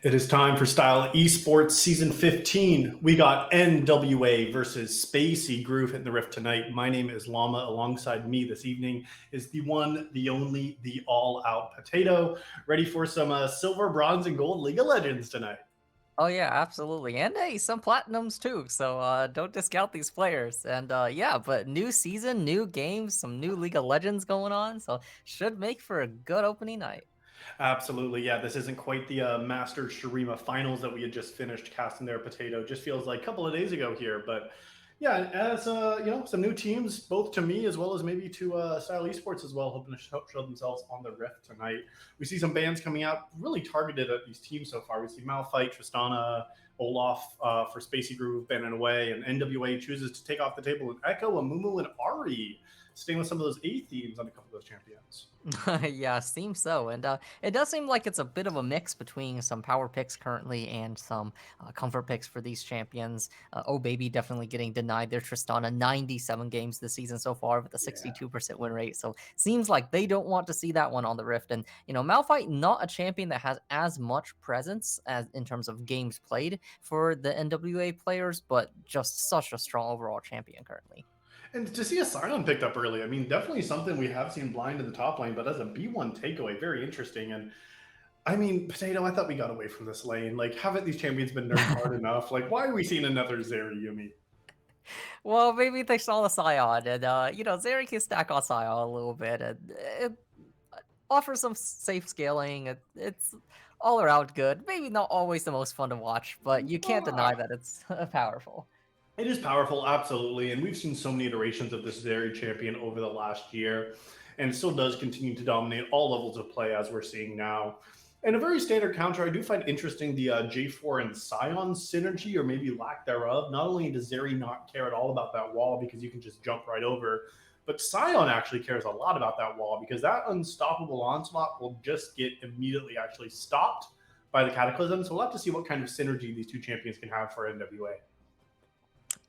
It is time for Style Esports Season 15. We got NWA versus Spacey Groove hitting the rift tonight. My name is Llama. Alongside me this evening is the one, the only, the all-out potato. Ready for some silver, bronze, and gold League of Legends tonight. Oh yeah, absolutely. And hey, some platinums too. So don't discount these players. And yeah, but new season, new games, some new League of Legends going on. So should make for a good opening night. Absolutely, yeah. This isn't quite the Masters Shurima finals that we had just finished casting their potato. Just feels like a couple of days ago here, but yeah, as some new teams, both to me as well as maybe to Style Esports as well, hoping to show themselves on the rift tonight. We see some bands coming out really targeted at these teams so far. We see Malphite, Tristana, Olaf for Spacey Groove banning away, and NWA chooses to take off the table with Echo, Amumu, and Ari, staying with some of those A themes on a couple of those champions. Yeah, seems so. And it does seem like it's a bit of a mix between some power picks currently and some comfort picks for these champions. Oh Baby definitely getting denied their Tristana 97 games this season so far with a Yeah. 62% win rate. So seems like they don't want to see that one on the Rift. And Malphite not a champion that has as much presence as in terms of games played for the NWA players, but just such a strong overall champion currently. And to see a Scion picked up early, I mean, definitely something we have seen blind in the top lane, but as a B1 takeaway, very interesting. And I mean, Potato, I thought we got away from this lane. Like, haven't these champions been nerfed hard enough? Like, why are we seeing another Zeri Yumi? Well, maybe they saw the Scion, and Zeri can stack on Scion a little bit, and it offers some safe scaling. It's all around good. Maybe not always the most fun to watch, but you can't deny that it's powerful. It is powerful, absolutely. And we've seen so many iterations of this Zeri champion over the last year, and it still does continue to dominate all levels of play as we're seeing now. And a very standard counter, I do find interesting the J4 and Scion synergy, or maybe lack thereof. Not only does Zeri not care at all about that wall because you can just jump right over, but Scion actually cares a lot about that wall because that unstoppable onslaught will just get immediately actually stopped by the Cataclysm. So we'll have to see what kind of synergy these two champions can have for NWA.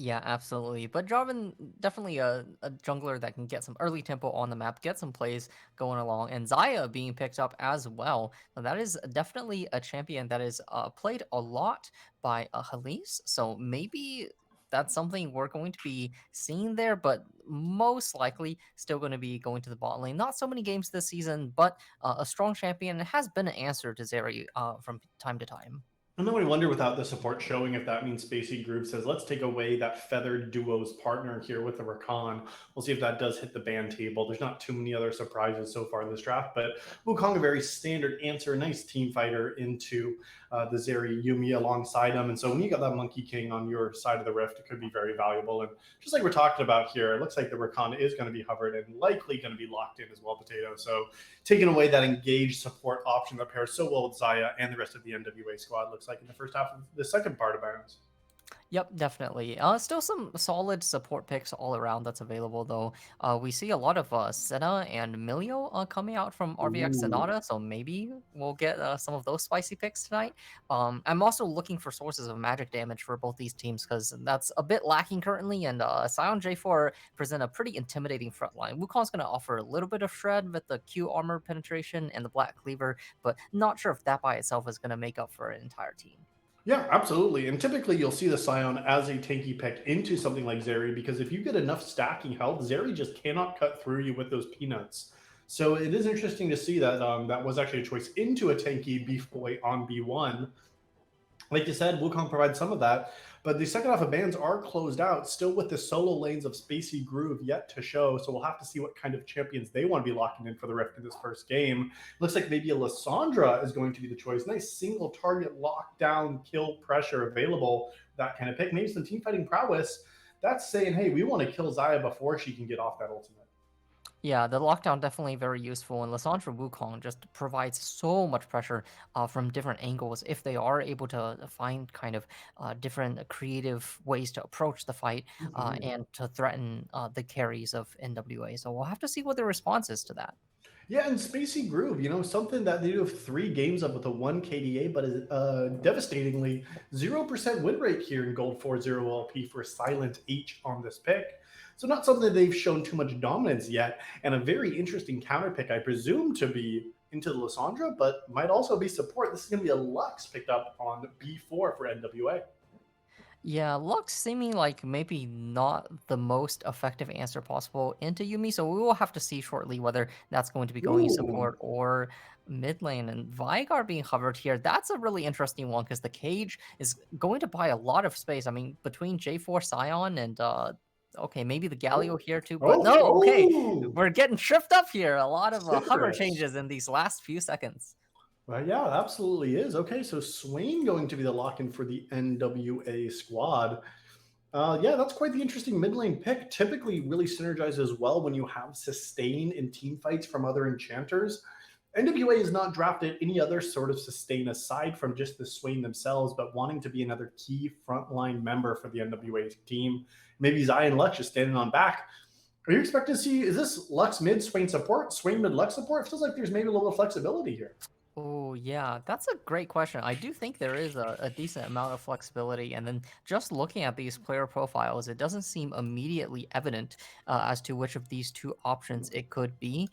Yeah, absolutely. But Jarvan definitely a jungler that can get some early tempo on the map, get some plays going along, and Zaya being picked up as well. Now, that is definitely a champion that is played a lot by Halise. So maybe that's something we're going to be seeing there, but most likely still going to be going to the bot lane. Not so many games this season, but a strong champion has been an answer to Zeri from time to time. And then we wonder without the support showing if that means Spacey Group says, let's take away that feathered duo's partner here with the Rakan. We'll see if that does hit the ban table. There's not too many other surprises so far in this draft, but Wukong, a very standard answer, a nice team fighter into the Zeri Yumi alongside him. And so when you got that Monkey King on your side of the rift, it could be very valuable. And just like we're talking about here, it looks like the Rakan is going to be hovered and likely going to be locked in as well, Potato. So taking away that engaged support option that pairs so well with Zaya and the rest of the NWA squad looks like in the first half of the second part of Bounds. Yep, definitely. Still some solid support picks all around that's available though. We see a lot of Senna and Milio coming out from RVX Ooh. Sonata, so maybe we'll get some of those spicy picks tonight. I'm also looking for sources of magic damage for both these teams because that's a bit lacking currently, and Sion J4 present a pretty intimidating front line. Wukong's going to offer a little bit of shred with the Q armor penetration and the Black Cleaver, but not sure if that by itself is going to make up for an entire team. Yeah, absolutely. And typically you'll see the Scion as a tanky pick into something like Zeri because if you get enough stacking health, Zeri just cannot cut through you with those peanuts. So it is interesting to see that that was actually a choice into a tanky Beef Boy on B1. Like you said, Wukong provides some of that, but the second half of bans are closed out, still with the solo lanes of Spacey Groove yet to show. So we'll have to see what kind of champions they want to be locking in for the Rift in this first game. Looks like maybe a Lissandra is going to be the choice. Nice single target lockdown kill pressure available, that kind of pick. Maybe some team fighting prowess. That's saying, hey, we want to kill Zaya before she can get off that ultimate. Yeah, the lockdown definitely very useful, and Lissandra Wukong just provides so much pressure from different angles if they are able to find kind of different creative ways to approach the fight Mhm. and to threaten the carries of NWA. So we'll have to see what the response is to that. Yeah, and Spacey Groove, something that they do have 3 games of with a 1 KDA, but is devastatingly 0% win rate here in Gold 4-0 LP for Silent H on this pick. So not something that they've shown too much dominance yet, and a very interesting counter pick, I presume to be into the Lysandra, but might also be support. This is going to be a Lux picked up on B4 for NWA. Yeah, Lux seeming like maybe not the most effective answer possible into Yumi, so we will have to see shortly whether that's going to be going Ooh. support or mid lane. And Vigar being hovered here, that's a really interesting one because the cage is going to buy a lot of space. I mean, between J4 Scion and okay, maybe the Galio Oh, here too, but oh, no, okay, oh. we're getting tripped up here. A lot of hover Sycorax. changes in these last few seconds. Yeah, it absolutely is. Okay, so Swain going to be the lock-in for the NWA squad. Yeah, that's quite the interesting mid lane pick. Typically, really synergizes well when you have sustain in team fights from other enchanters. NWA has not drafted any other sort of sustain aside from just the Swain themselves, but wanting to be another key frontline member for the NWA team. Maybe Zion Lux just standing on back. Are you expecting to see, is this Lux mid, Swain support, Swain mid, Lux support? It feels like there's maybe a little bit of flexibility here. Oh, yeah, that's a great question. I do think there is a decent amount of flexibility. And then just looking at these player profiles, it doesn't seem immediately evident as to which of these two options it could be.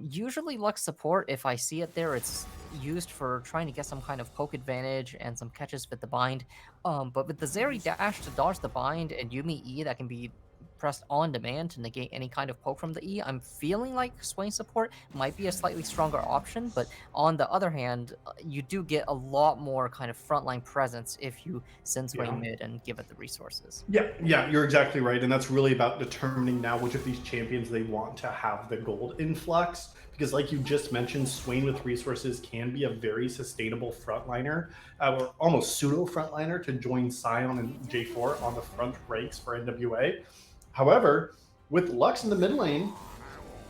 Usually, Lux support, if I see it there, it's used for trying to get some kind of poke advantage and some catches with the bind. But with the Zeri dash to dodge the bind and Yumi E that can be pressed on demand to negate any kind of poke from the E, I'm feeling like Swain support might be a slightly stronger option, but on the other hand, you do get a lot more kind of frontline presence if you send Swain Yeah. mid and give it the resources. Yeah, you're exactly right. And that's really about determining now which of these champions they want to have the gold influx. Because, like you just mentioned, Swain with resources can be a very sustainable frontliner, or almost pseudo frontliner to join Scion and J4 on the front ranks for NWA. However, with Lux in the mid lane,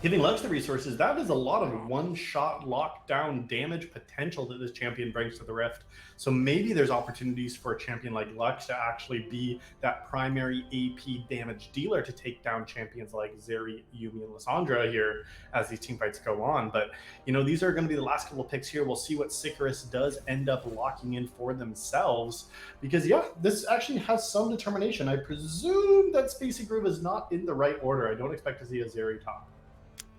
giving Lux the resources, that is a lot of one-shot lockdown damage potential that this champion brings to the Rift. So maybe there's opportunities for a champion like Lux to actually be that primary AP damage dealer to take down champions like Zeri, Yumi, and Lysandra here as these team fights go on. But, these are going to be the last couple of picks here. We'll see what Sycorax does end up locking in for themselves. Because, yeah, this actually has some determination. I presume that Spacey Groove is not in the right order. I don't expect to see a Zeri top.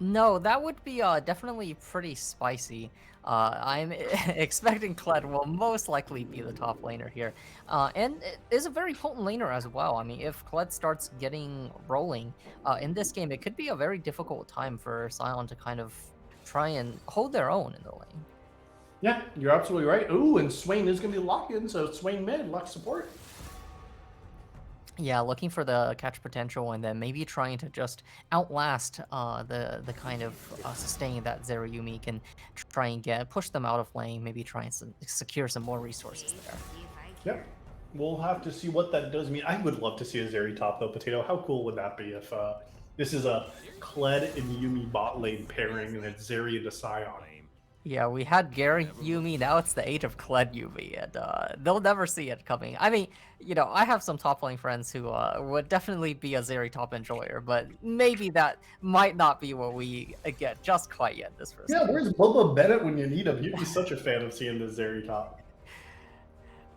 No, that would be definitely pretty spicy. I'm expecting Kled will most likely be the top laner here, and it is a very potent laner as well. I mean, if Kled starts getting rolling in this game, it could be a very difficult time for Sion to kind of try and hold their own in the lane. Yeah, you're absolutely right. Ooh, and Swain is going to be locked in, so Swain mid, Lux support. Yeah, looking for the catch potential and then maybe trying to just outlast the kind of sustain that Zerayumi can try and push them out of lane, maybe try and secure some more resources there. Yep. We'll have to see what that does mean. I would love to see a Zeri top though, Potato. How cool would that be if this is a Kled and Yumi bot lane pairing and it's Zeri into Scion? Yeah, we had Gary Yumi, now it's the age of Kled Yumi, and they'll never see it coming. I mean, I have some top lane friends who would definitely be a Zeri top enjoyer, but maybe that might not be what we get just quite yet this first Yeah, game. where's Bubba Bennett when you need him? He'd be such a fan of seeing the Zeri top.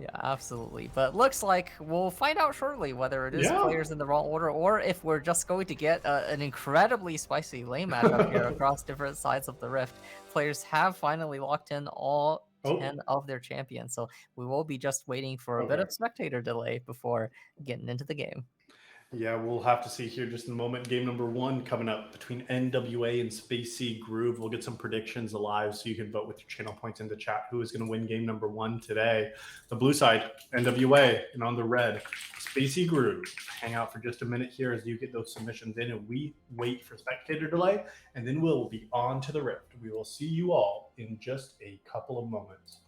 Yeah, absolutely. But looks like we'll find out shortly whether it is Yeah. players in the wrong order or if we're just going to get an incredibly spicy lane matchup here across different sides of the Rift. Players have finally locked in all Oh, 10 of their champions, so we will be just waiting for a bit okay. of spectator delay before getting into the game. Yeah, we'll have to see here just in a moment. Game number one coming up between NWA and Spacey Groove. We'll get some predictions alive so you can vote with your channel points in the chat who is going to win game number one today. The blue side, NWA, and on the red, Spacey Groove. Hang out for just a minute here as you get those submissions in and we wait for spectator delay, and then we'll be on to the Rift. We will see you all in just a couple of moments.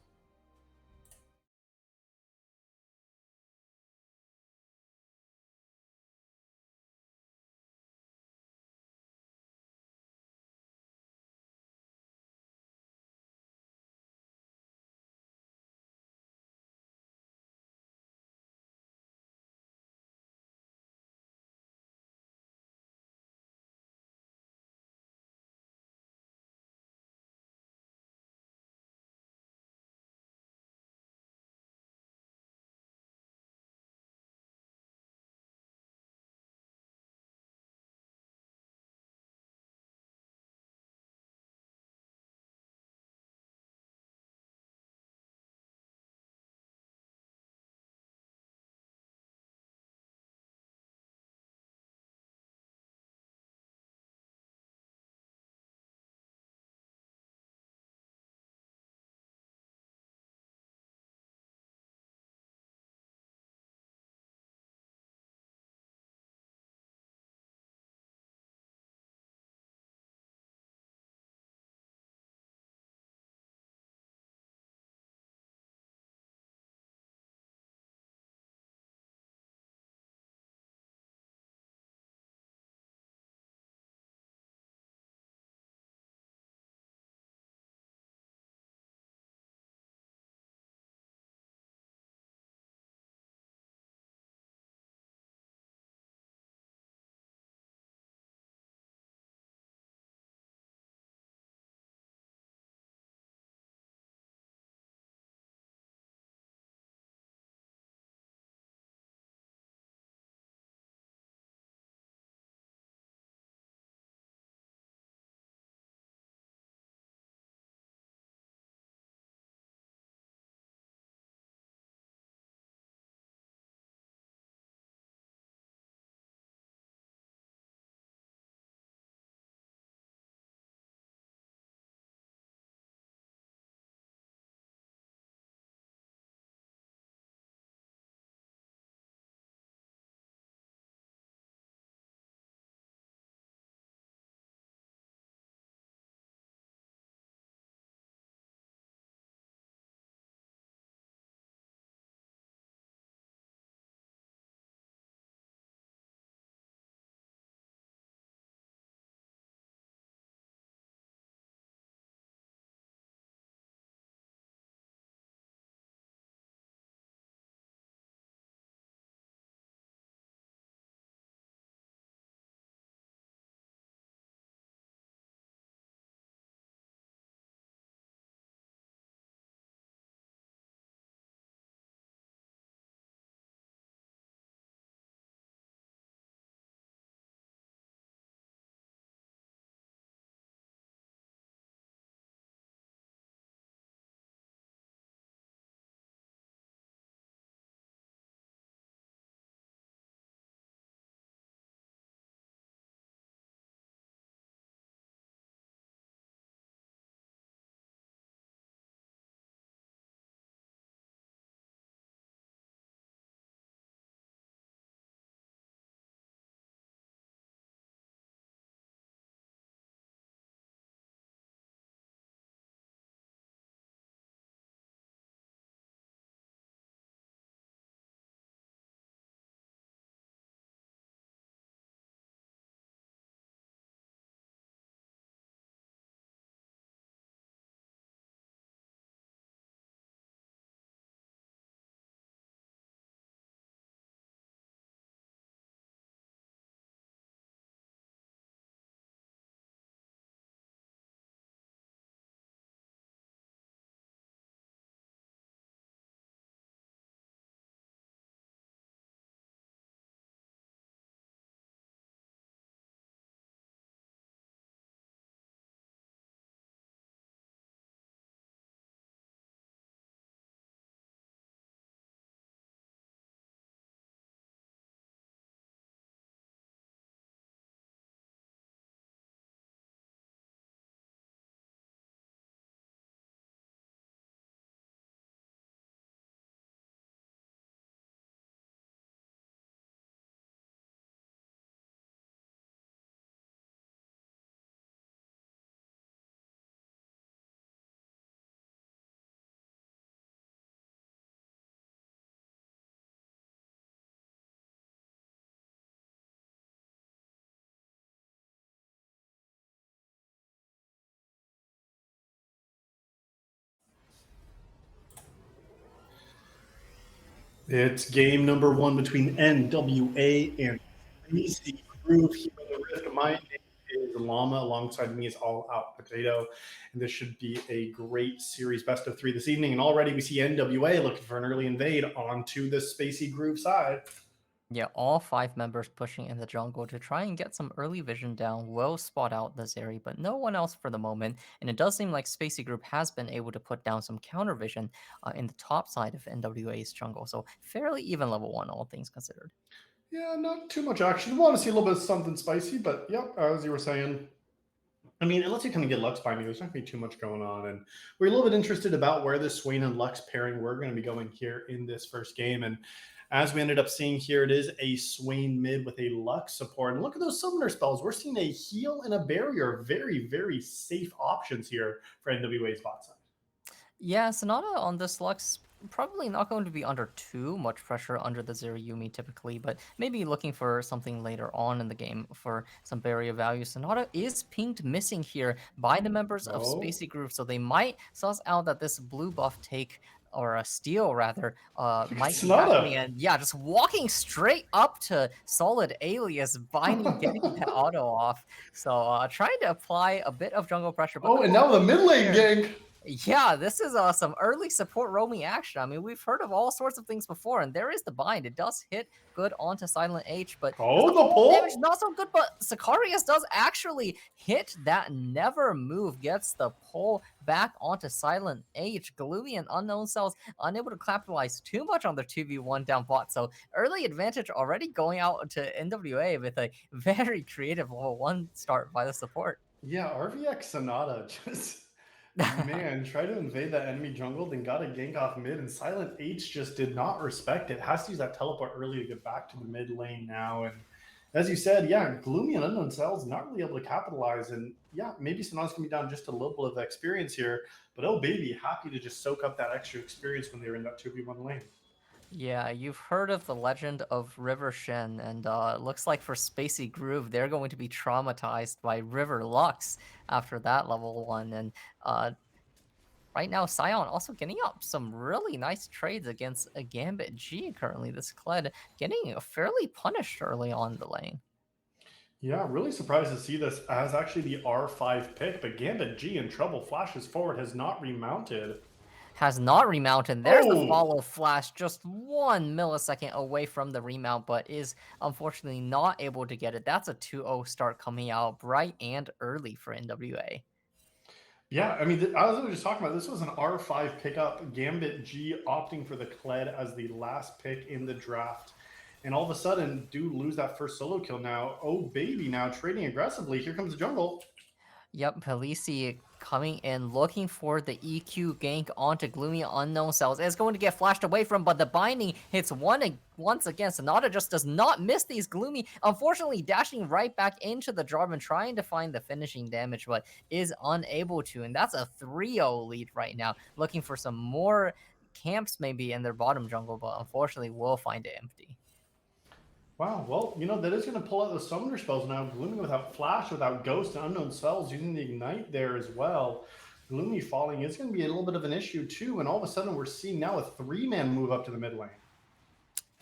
It's game number one between NWA and Spacey Groove here on the Rift. My name is Llama. Alongside me is All Out Potato. And this should be a great series, best of three this evening. And already we see NWA looking for an early invade onto the Spacey Groove side. Yeah, all five members pushing in the jungle to try and get some early vision down will spot out the Zeri, but no one else for the moment. And it does seem like Spacey Group has been able to put down some counter vision in the top side of NWA's jungle, so fairly even level one, all things considered. Yeah, not too much action. Want to see a little bit of something spicy, but yep, as you were saying, I mean, unless you kind of get Lux binding, there's not going to be too much going on. And we're a little bit interested about where this Swain and Lux pairing we're going to be going here in this first game. And as we ended up seeing here, it is a Swain mid with a Lux support. And look at those summoner spells. We're seeing a heal and a barrier. Very, very safe options here for NWA's bot side. Yeah, Sonata on this Lux probably not going to be under too much pressure under the Zero Yumi typically, but maybe looking for something later on in the game for some barrier value. Sonata is pinged missing here by the members of Oh, Spacey Group, so they might suss out that this blue buff take or a steal rather look at might be happening, Sonata. and yeah, just walking straight up to solid alias binding, getting that auto off. So trying to apply a bit of jungle pressure, but the Oh, and bot now the lane mid lane here, gank. yeah, this is some early support roaming action. I mean, we've heard of all sorts of things before, and there is the bind. It does hit good onto Silent H, but just Oh, the the fall damage pull. not so good. But Sicarius does actually hit that never move, gets the pull back onto Silent H. Gloomy and Unknown Cells unable to capitalize too much on their 2v1 down bot. So early advantage already going out to NWA with a very creative level 1 start by the support. Yeah, RVX Sonata just man, try to invade that enemy jungle, then got a gank off mid, and Silent H just did not respect it. Has to use that teleport early to get back to the mid lane now. And as you said, yeah, Gloomy and Unknown Cells not really able to capitalize. And yeah, maybe Sonata's gonna be down just a little bit of experience here, but oh baby, happy to just soak up that extra experience when they were in that 2v1 lane. Yeah, you've heard of the legend of River Shen, and it looks like for Spacey Groove, they're going to be traumatized by River Lux after that level one. And uh, right now, Sion also getting up some really nice trades against a Gambit G currently. This Kled getting fairly punished early on in the lane. Yeah, really surprised to see this as actually the R5 pick, but Gambit G in trouble, flashes forward, has not remounted. Has not remounted. There's the Oh, follow flash, just 1 millisecond away from the remount, but is unfortunately not able to get it. That's a 2-0 start coming out bright and early for NWA. yeah, I mean, as I was just talking about, this was an R5 pickup. Gambit G opting for the Kled as the last pick in the draft. And all of a sudden, do lose that first solo kill now. Oh, baby, now trading aggressively. Here comes the jungle. Yep, Palisi coming in, looking for the EQ gank onto Gloomy Unknown Cells. It's going to get flashed away from, but the binding hits once again. Sonata just does not miss these Gloomy. Unfortunately, dashing right back into the Jarvan, trying to find the finishing damage, but is unable to. And that's a 3-0 lead right now. Looking for some more camps maybe in their bottom jungle, but unfortunately will find it empty. Wow, well, that is going to pull out the summoner spells now. Gloomy without Flash, without Ghost, and Unknown Spells, using the Ignite there as well. Gloomy falling is going to be a little bit of an issue too. And all of a sudden, we're seeing now a 3-man move up to the mid lane.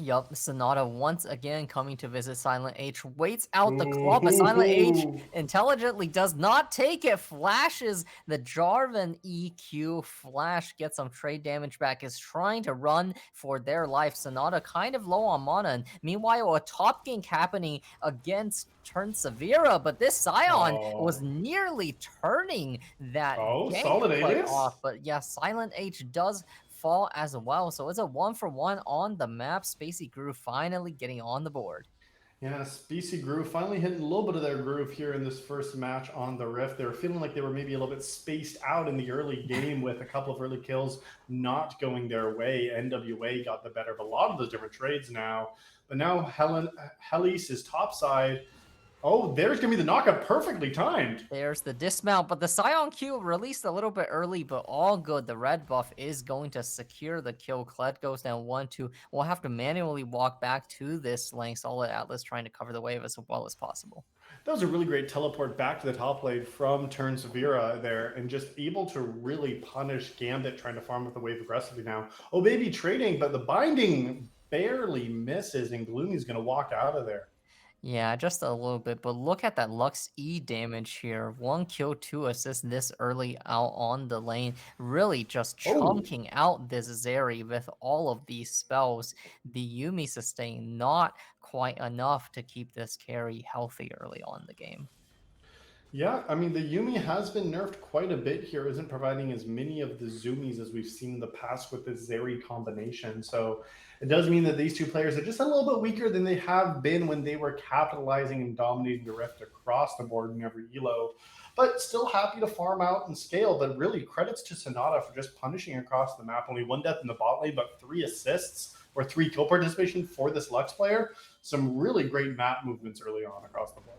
Yup, Sonata once again coming to visit Silent H. Waits out the claw, but Silent H Ooh. intelligently does not take it. Flashes the Jarvan EQ. Flash gets some trade damage back. Is trying to run for their life. Sonata kind of low on mana. And meanwhile, a top gank happening against Turn Severa, but this Scion was Oh. nearly turning that Oh, gank solid play alias. off. But yeah, Silent H does fall as well. So it's a 1-for-1 on the map. Spacey Groove finally getting on the board. Yeah, BC Groove finally hitting a little bit of their groove here in this first match on the Rift. They were feeling like they were maybe a little bit spaced out in the early game with a couple of early kills not going their way. NWA got the better of a lot of those different trades now. But now Helis is topside. Oh, there's going to be the knockup perfectly timed. There's the dismount, but the Scion Q released a little bit early, but all good. The red buff is going to secure the kill. Kled goes down 1-2. We'll have to manually walk back to this lane. Solid Atlas trying to cover the wave as well as possible. That was a really great teleport back to the top lane from Turn Severa there, and just able to really punish Gambit trying to farm with the wave aggressively now. Oh, baby, trading, but the binding barely misses, and Gloomy's going to walk out of there. Yeah, just a little bit, but look at that Lux E damage here. One kill, two assists this early out on the lane. Really just Oh, chunking out this Zeri with all of these spells. The Yumi sustain not quite enough to keep this carry healthy early on in the game. yeah, I mean, the Yumi has been nerfed quite a bit here, isn't providing as many of the zoomies as we've seen in the past with the Zeri combination. So it does mean that these two players are just a little bit weaker than they have been when they were capitalizing and dominating the Rift across the board in every elo. But still happy to farm out and scale. But really, credits to Sonata for just punishing across the map. Only one death in the bot lane, but 3 assists or 3 kill participation for this Lux player. Some really great map movements early on across the board.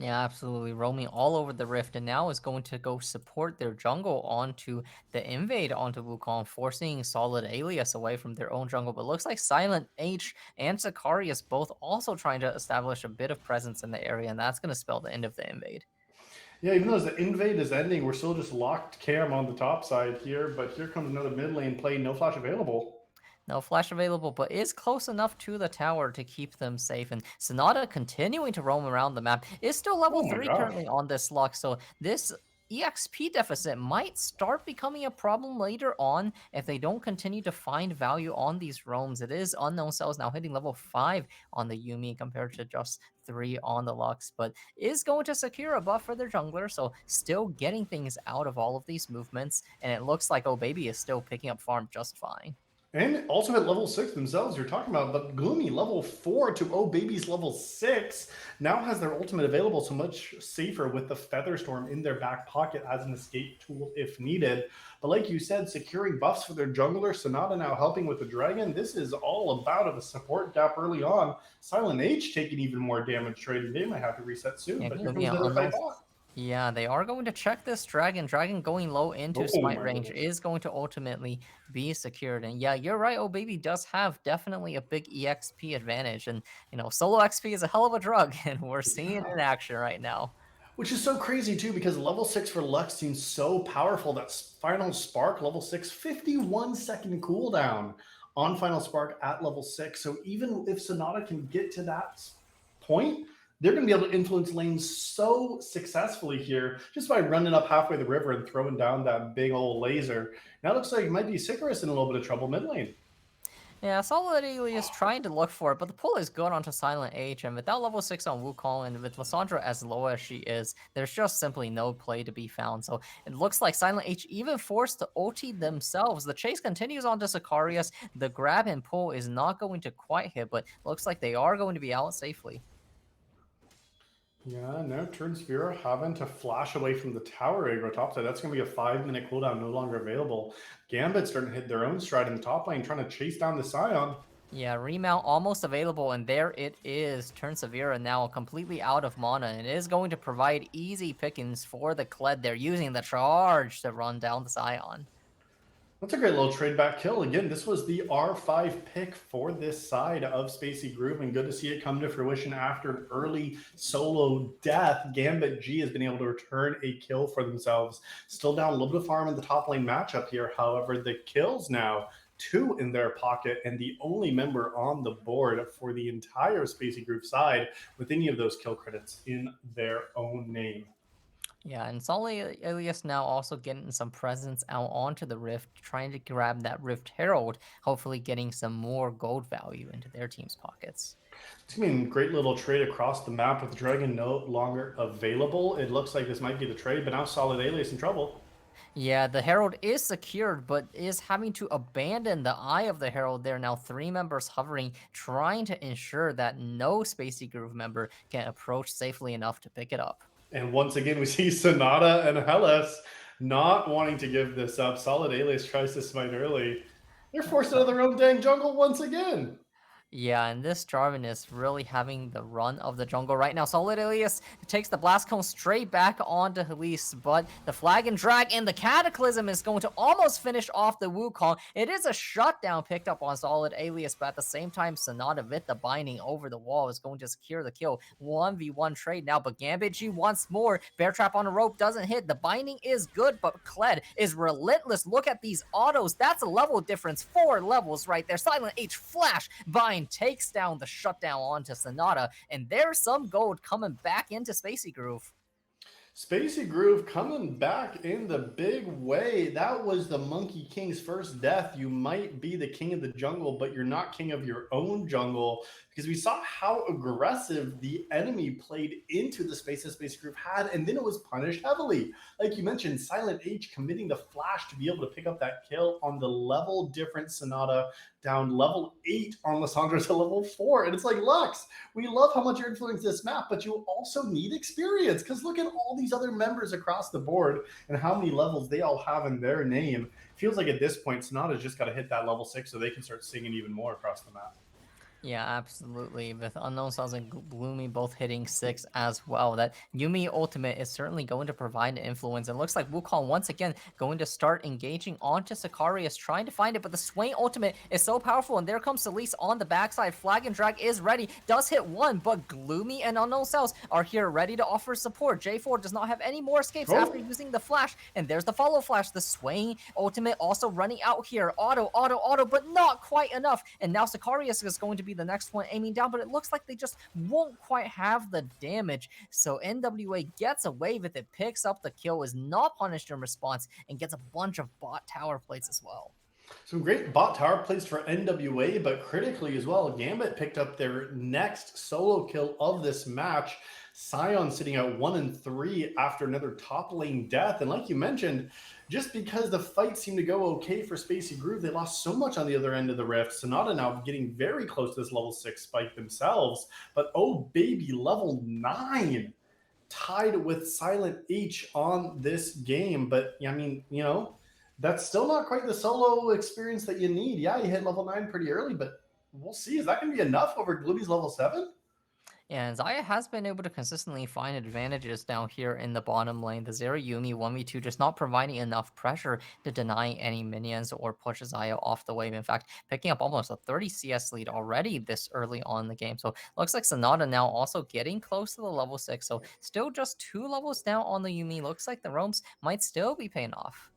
Yeah, absolutely. Roaming all over the rift, and now is going to go support their jungle onto the invade onto Wukong, forcing Solid Alias away from their own jungle. But looks like Silent H and Sicarius both also trying to establish a bit of presence in the area, and that's going to spell the end of the invade. Yeah, even though the invade is ending, we're still just locked cam on the top side here. But here comes another mid lane play, no flash available. No flash available, but is close enough to the tower to keep them safe. And Sonata continuing to roam around the map is still level Oh my 3 gosh. currently on this lock. So this EXP deficit might start becoming a problem later on if they don't continue to find value on these roams. It is Unknown Cells now hitting level 5 on the Yumi compared to just 3 on the Lux, but is going to secure a buff for their jungler. So still getting things out of all of these movements. And it looks like Oh Baby is still picking up farm just fine. And also at level 6 themselves, you're talking about, but Gloomy level 4 to Oh Baby's level 6 now has their ultimate available, so much safer with the Featherstorm in their back pocket as an escape tool if needed. But like you said, securing buffs for their jungler, Sonata now helping with the dragon. This is all about of a support gap early on. Silent H taking even more damage trading. They might have to reset soon, Yeah, but here Gloomy comes out another fight unknown. back. Yeah, they are going to check this dragon. Dragon going low into Oh smite my range goodness. is going to ultimately be secured. And yeah, you're right. Oh, baby does have definitely a big EXP advantage. And, solo XP is a hell of a drug. And we're seeing it Yeah. in action right now. Which is so crazy too, because level 6 for Lux seems so powerful. That final spark, level 6, 51-second cooldown on final spark at level 6. So even if Sonata can get to that point, they're going to be able to influence lanes so successfully here just by running up halfway the river and throwing down that big old laser. Now it looks like it might be Sicarus in a little bit of trouble mid lane. Yeah, Solid is trying to look for it, but the pull is good onto Silent H, and without level 6 on Wukong, and with Lissandra as low as she is, there's just simply no play to be found. So it looks like Silent H even forced to OT themselves. The chase continues on to Sicarius. The grab and pull is not going to quite hit, but looks like they are going to be out safely. Yeah, no, turns Vera having to flash away from the tower aggro top side. That's going to be a 5-minute cooldown, no longer available. Gambit starting to hit their own stride in the top lane, trying to chase down the Scion. Yeah, remount almost available, and there it is. Turn Severa now completely out of mana, and it is going to provide easy pickings for the Kled. They're using the charge to run down the Scion. That's a great little trade back kill. Again, this was the R5 pick for this side of Spacey Groove, and good to see it come to fruition after an early solo death. Gambit G has been able to return a kill for themselves. Still down a little bit of farm in the top lane matchup here. However, the kills now 2 in their pocket, and the only member on the board for the entire Spacey Group side with any of those kill credits in their own name. Yeah, and Solid Alias now also getting some presence out onto the Rift, trying to grab that Rift Herald, hopefully getting some more gold value into their team's pockets. It's gonna be a great little trade across the map with the dragon no longer available. It looks like this might be the trade, but now Solid Alias in trouble. Yeah, the Herald is secured, but is having to abandon the Eye of the Herald. There are now 3 members hovering, trying to ensure that no Spacey Groove member can approach safely enough to pick it up. And once again, we see Sonata and Hellas not wanting to give this up. Solid Alias tries to smite early. They're forced out of their own dang jungle once again. Yeah, and this Jarvan is really having the run of the jungle right now. Solid Elias takes the Blast Cone straight back onto Elise, but the Flag and Drag and the Cataclysm is going to almost finish off the Wukong. It is a shutdown picked up on Solid Alias, but at the same time, Sonata with the binding over the wall is going to secure the kill. 1v1 trade now, but Gambit G wants more. Bear Trap on a rope doesn't hit. The binding is good, but Kled is relentless. Look at these autos. That's a level difference. 4 levels right there. Silent H flash bind takes down the shutdown onto Sonata, and there's some gold coming back into Spacey Groove. Spacey Groove coming back in the big way. That was the Monkey King's first death. You might be the king of the jungle, but you're not king of your own jungle, because we saw how aggressive the enemy played into the space that Spacey Groove had, and then it was punished heavily. Like you mentioned, Silent H committing the flash to be able to pick up that kill on the level different Sonata, down level 8 on Lissandra to level 4. And it's like, Lux, we love how much you're influencing this map, but you also need experience, because look at all these other members across the board and how many levels they all have in their name. Feels like at this point, Sonata's just got to hit that level 6 so they can start singing even more across the map. Yeah, absolutely. With Unknown Cells and Gloomy both hitting 6 as well. That Yuumi ultimate is certainly going to provide an influence. It looks like Wukong once again going to start engaging onto Sicarius, trying to find it, but the Swain ultimate is so powerful, and there comes Elise on the backside. Flag and Drag is ready, does hit 1, but Gloomy and Unknown Cells are here ready to offer support. J4 does not have any more escapes after using the flash, and there's the follow flash. The Swain ultimate also running out here. Auto, but not quite enough. And now Sicarius is going to be the next one aiming down, but it looks like they just won't quite have the damage. So NWA gets away with it, picks up the kill, is not punished in response, and gets a bunch of bot tower plates as well. Some great bot tower plays for NWA, but critically as well, Gambit picked up their next solo kill of this match. Sion sitting at 1 and 3 after another top lane death. And like you mentioned, just because the fight seemed to go okay for Spacey Groove, they lost so much on the other end of the rift. Sonata now getting very close to this level 6 spike themselves. But oh baby, level 9 tied with Silent H on this game. But I mean, you know, that's still not quite the solo experience that you need. Yeah, you hit level 9 pretty early, but we'll see. Is that going to be enough over Gloomy's level 7? And Xayah has been able to consistently find advantages down here in the bottom lane. The Zeri Yuumi 1v2 just not providing enough pressure to deny any minions or push Xayah off the wave. In fact, picking up almost a 30 CS lead already this early on in the game. So looks like Sonata now also getting close to the level 6. So still just 2 levels down on the Yuumi. Looks like the roams might still be paying off.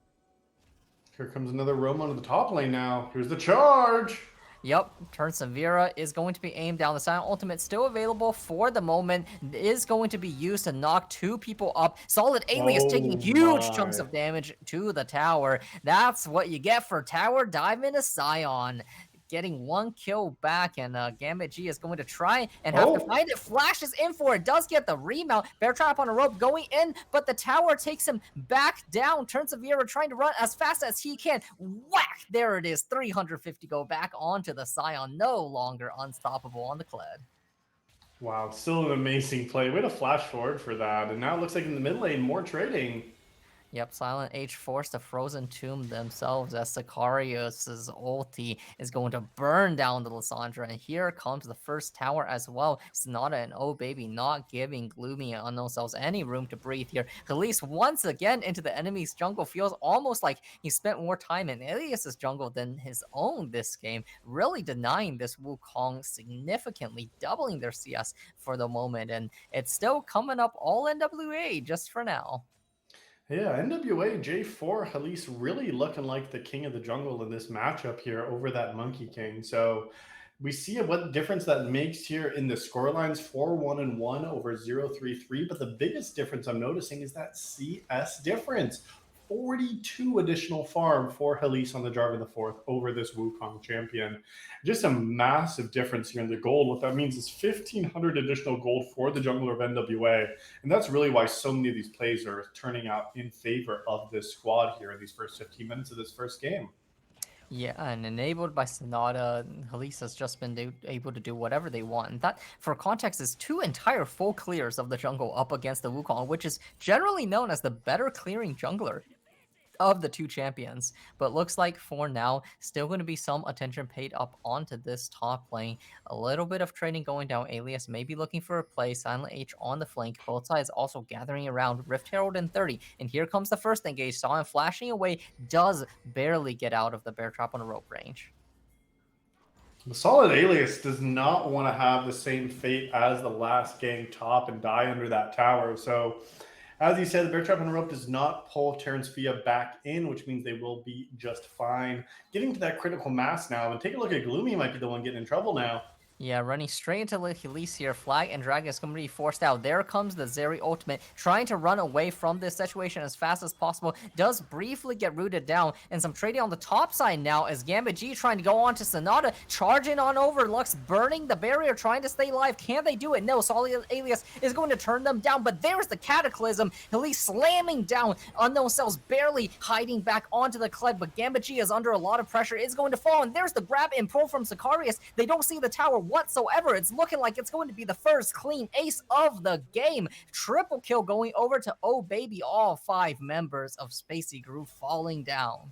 Here comes another roam onto the top lane now. Here's the charge. Yep, Turn Severa is going to be aimed down. The Silent Ultimate still available for the moment. Is going to be used to knock 2 people up. Solid Alias taking huge chunks of damage to the tower. That's what you get for tower dive into Sion. Getting 1 kill back, and Gambit G is going to try and have to find it. Flashes in for it, does get the remount. Bear Trap on a rope going in, but the tower takes him back down. Turn Severa trying to run as fast as he can. Whack! There it is. 350 go back onto the Sion. No longer unstoppable on the Kled. Wow, still an amazing play. Way to flash forward for that. And now it looks like in the mid lane, more trading. Yep, Silent H forced a frozen tomb themselves as Sicarius' ulti is going to burn down the Lissandra. And here comes the first tower as well. Sonata and Oh Baby not giving Gloomy and Unknown Cells any room to breathe here. Khalees once again into the enemy's jungle. Feels almost like he spent more time in Ilias's jungle than his own this game. Really denying this Wukong significantly, doubling their CS for the moment. And it's still coming up all NWA just for now. Yeah, NWA J4 Halise really looking like the king of the jungle in this matchup here over that Monkey King. So we see what difference that makes here in the scorelines 4-1 and 1 over 0-3-3. But the biggest difference I'm noticing is that CS difference. 42 additional farm for Halise on the Jarvan the Fourth over this Wukong champion. Just a massive difference here in the gold. What that means is 1,500 additional gold for the jungler of NWA. And that's really why so many of these plays are turning out in favor of this squad here in these first 15 minutes of this first game. Yeah, and enabled by Sonata, Halise has just been able to do whatever they want. And that, for context, is 2 entire full clears of the jungle up against the Wukong, which is generally known as the better clearing jungler. of the two champions. But looks like for now, still going to be some attention paid up onto this top lane. A little bit of trading going down. Alias maybe looking for a play. Silent H on the flank. Both sides also gathering around. Rift Herald in 30. And here comes the first engage. Saw him flashing away. Does barely get out of the bear trap on a rope range. The solid alias does not want to have the same fate as the last gang top and die under that tower. So, as you said, the bear trap and rope does not pull Terrence Villa back in, which means they will be just fine. Getting to that critical mass now, and take a look at Gloomy might be the one getting in trouble now. Yeah, running straight into Elise here. Flag and Dragon is going to be forced out. There comes the Zeri ultimate, trying to run away from this situation as fast as possible. Does briefly get rooted down, and some trading on the top side now as Gambit G trying to go on to Sonata, charging on over. Lux burning the barrier, trying to stay alive. Can they do it? No, Solid Alias is going to turn them down, but there's the Cataclysm. Elise slamming down. Unknown Cells barely hiding back onto the Kled, but Gambit G is under a lot of pressure. It's going to fall, and there's the grab and pull from Sicarius. They don't see the tower whatsoever. It's looking like it's going to be the first clean ace of the game. Triple kill going over to Oh Baby. All 5 members of Spacey Groove falling down.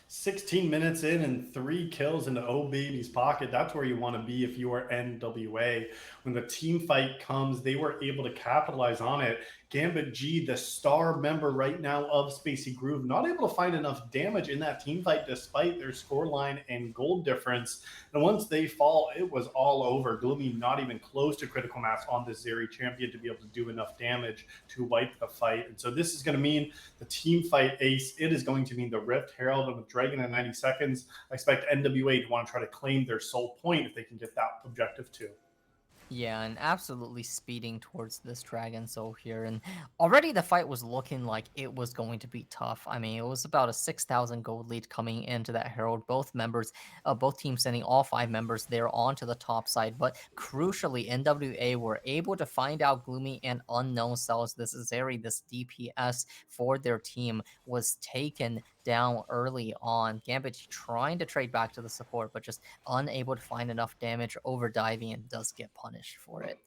16 minutes in and 3 kills into Oh Baby's pocket. That's where you want to be if you are NWA. When the team fight comes, they were able to capitalize on it. Gambit G, the star member right now of Spacey Groove, not able to find enough damage in that team fight despite their scoreline and gold difference. And once they fall, it was all over. Gloomy not even close to critical mass on this Zeri champion to be able to do enough damage to wipe the fight. And so this is going to mean the team fight ace. It is going to mean the Rift Herald, and with Dragon in 90 seconds, I expect NWA to want to try to claim their sole point if they can get that objective too. Yeah, and absolutely speeding towards this Dragon Soul here. And already the fight was looking like it was going to be tough. I mean, it was about a 6,000 gold lead coming into that Herald. Both teams sending all 5 members there onto the top side. But crucially, NWA were able to find out Gloomy and Unknown Cells. This Zeri, this DPS for their team, was taken down early on. Gambit trying to trade back to the support, but just unable to find enough damage, over diving, and does get punished for it.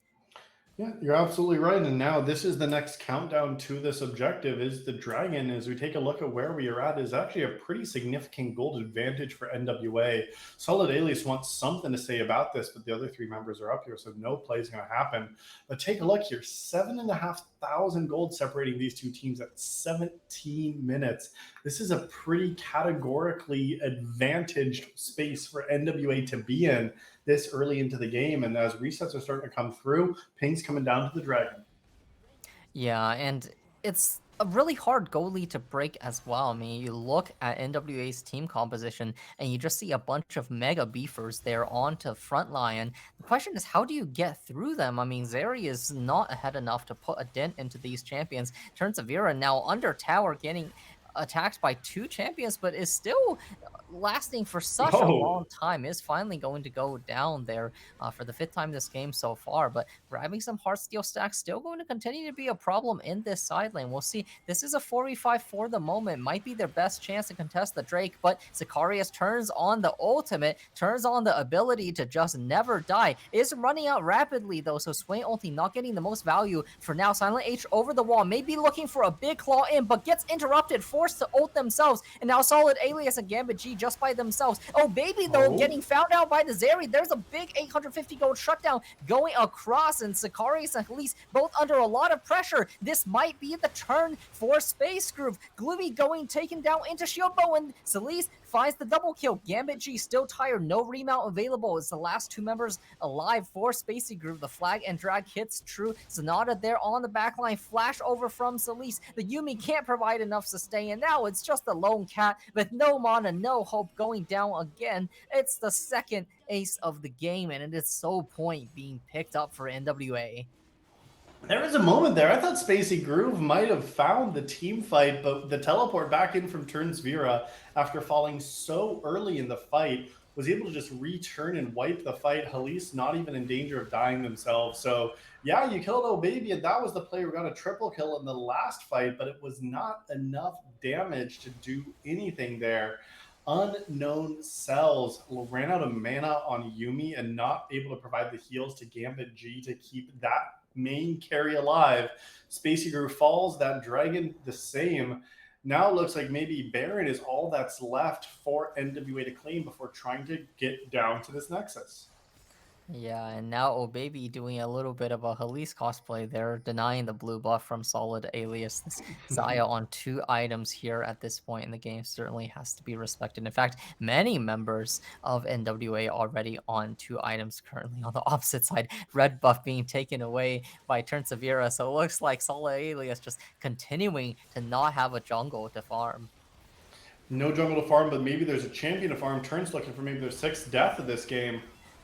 Yeah, you're absolutely right. And now this is the next countdown to this objective is the Dragon. As we take a look at where we are at, is actually a pretty significant gold advantage for NWA. Solid Alias wants something to say about this, but the other 3 members are up here, so no play is going to happen. But take a look here, 7,500 gold separating these two teams at 17 minutes. This is a pretty categorically advantaged space for NWA to be in this early into the game. And as resets are starting to come through, pings coming down to the Dragon. Yeah, and it's a really hard goalie to break as well. I mean, you look at NWA's team composition and you just see a bunch of mega beefers there onto front line. The question is, how do you get through them? I mean, Zeri is not ahead enough to put a dent into these champions. Turns Severa now under tower, getting attacked by 2 champions, but is still lasting for such a long time. Is finally going to go down there for the 5th time this game so far, but grabbing some Heartsteel stacks still going to continue to be a problem in this side lane. We'll see. This is a 4v5 for the moment. Might be their best chance to contest the Drake, but Sicarius turns on the ultimate, turns on the ability to just never die. Is running out rapidly though, so Swain ulti not getting the most value for now. Silent H over the wall, maybe looking for a big claw in, but gets interrupted, forced to ult themselves, and now Solid Alias and Gambit G just by themselves. Oh Baby though, getting found out by the Zeri. There's a big 850 gold shutdown going across, and Sicarius and Khalees both under a lot of pressure. This might be the turn for Space Groove. Gloomy going taken down into shield bow, and Celise finds the double kill. Gambit G still tired, no remount available. It's the last 2 members alive for Spacey Groove. The flag and drag hits true. Sonata there on the backline, flash over from Celise. The Yuumi can't provide enough sustain, and now it's just a lone cat with no mana, no hope, going down again. It's the 2nd ace of the game, and it is so point being picked up for NWA. There was a moment there. I thought Spacey Groove might have found the team fight, but the teleport back in from Turns Vera after falling so early in the fight was able to just return and wipe the fight. Khalees not even in danger of dying themselves. So yeah, you killed Oh Baby, and that was the play. We got a triple kill in the last fight, but it was not enough damage to do anything there. Unknown Cells ran out of mana on Yuumi and not able to provide the heals to Gambit G to keep that main carry alive. Spacey Groove falls, that Dragon the same. Now it looks like maybe Baron is all that's left for NWA to claim before trying to get down to this Nexus. Yeah, and now Oh Baby doing a little bit of a Halise cosplay there, denying the blue buff from Solid Alias. This Zaya on 2 items here at this point in the game certainly has to be respected. In fact, many members of NWA already on 2 items currently on the opposite side. Red buff being taken away by Turn Severa, so it looks like Solid Alias just continuing to not have a jungle to farm. No jungle to farm, but maybe there's a champion to farm. Turn's looking for maybe their sixth death of this game.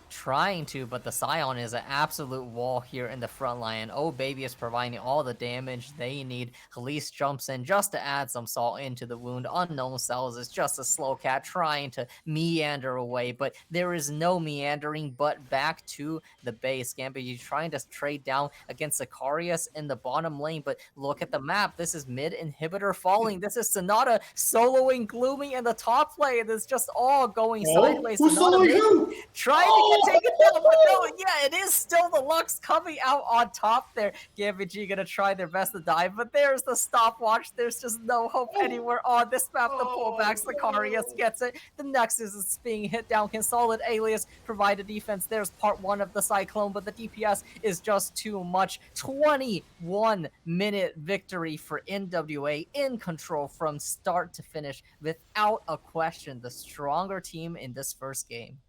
Trying to, but the Scion is an absolute wall here in the front line. Oh Baby is providing all the damage they need. Khalees jumps in just to add some salt into the wound. Unknown Cells is just a slow cat trying to meander away, but there is no meandering, but back to the base. Gambit trying to trade down against Sicarius in the bottom lane, but look at the map. This is mid inhibitor falling. This is Sonata soloing Gloomy in the top lane. It's just all going Oh, sideways. who's Sonata soloing maybe who? trying to get taken down, but no, Oh! yeah, it is still the Lux coming out on top there. Gambit G gonna try their best to dive, but there's the stopwatch. There's just no hope Oh! anywhere on this map. The pullback, Oh Sicarius no! gets it. The Nexus is being hit down. Can Solid Alias provide a defense? There's part 1 of the Cyclone, but the DPS is just too much. 21-minute victory for NWA in control from start to finish without a question. The stronger team in this first game.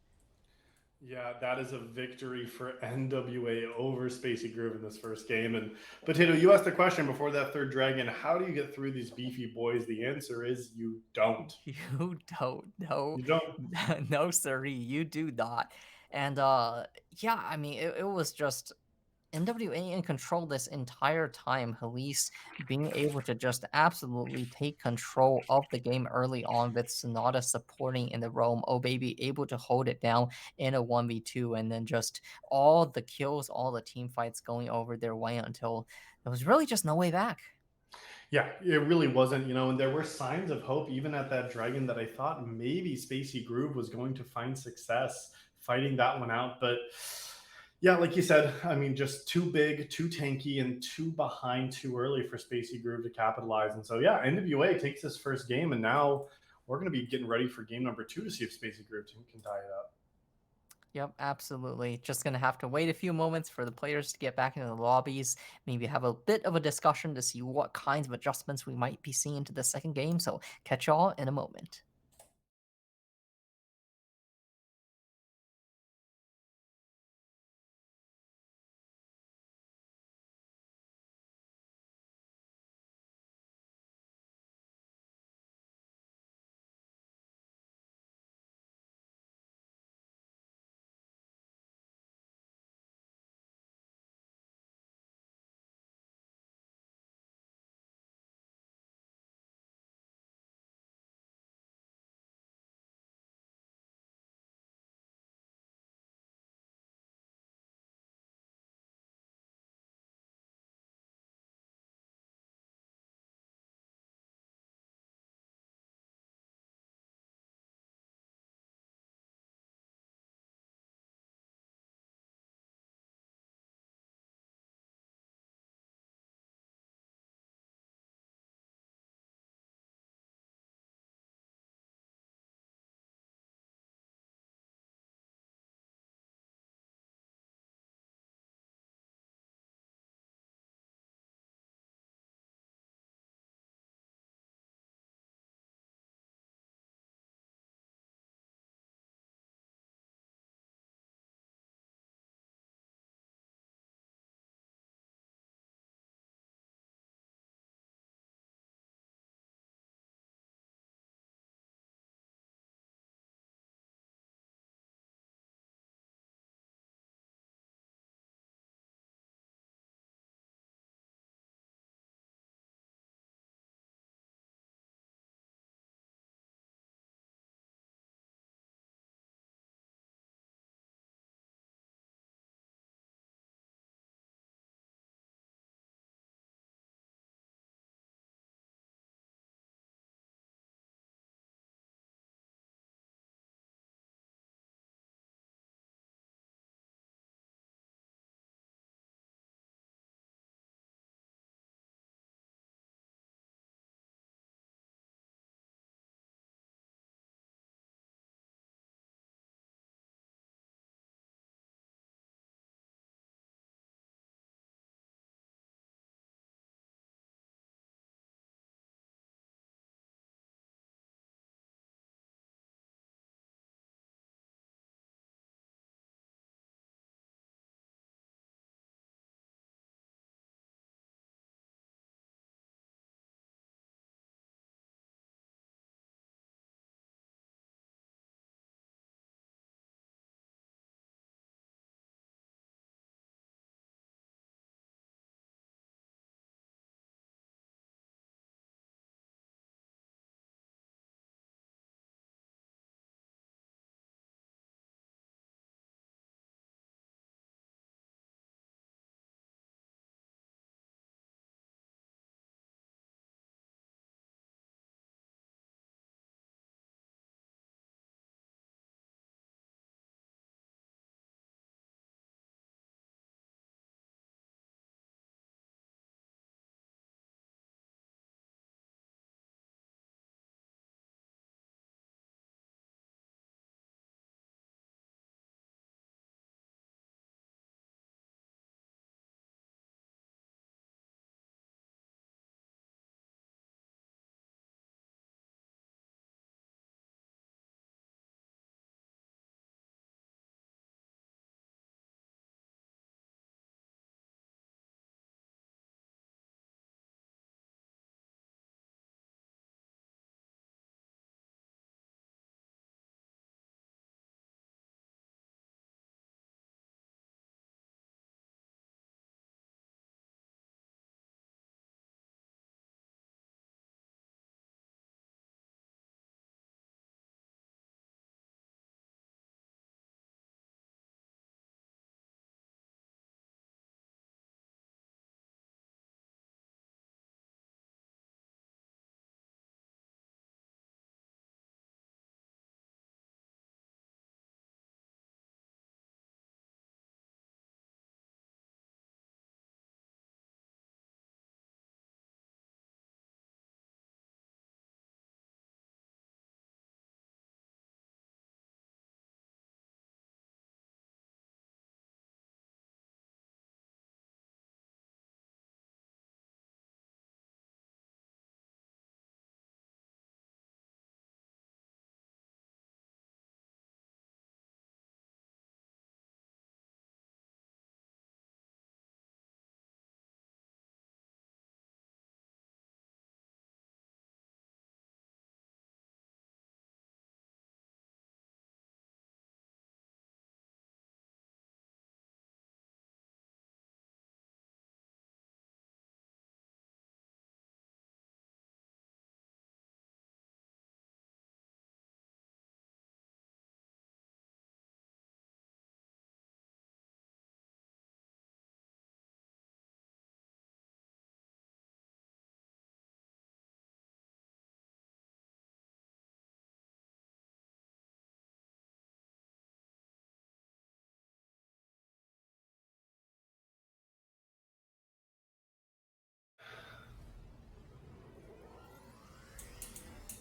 Yeah, that is a victory for NWA over Spacey Groove in this first game. And Potato, you asked the question before that third dragon, how do you get through these beefy boys? The answer is you don't. You don't know. You don't. No, sirree, you do not. And yeah, I mean, it was just NWA in control this entire time. Halise being able to just absolutely take control of the game early on with Sonata supporting in the roam. Oh Baby able to hold it down in a 1v2, and then just all the kills, all the team fights going over their way until there was really just no way back. Yeah, it really wasn't, and there were signs of hope even at that dragon that I thought maybe Spacey Groove was going to find success fighting that one out. But yeah, like you said, I mean, just too big, too tanky, and too behind too early for Spacey Groove to capitalize. And so, yeah, NWA takes this first game, and now we're going to be getting ready for game number 2 to see if Spacey Groove can tie it up. Yep, absolutely. Just gonna have to wait a few moments for the players to get back into the lobbies, maybe have a bit of a discussion to see what kinds of adjustments we might be seeing to the second game. So catch y'all in a moment.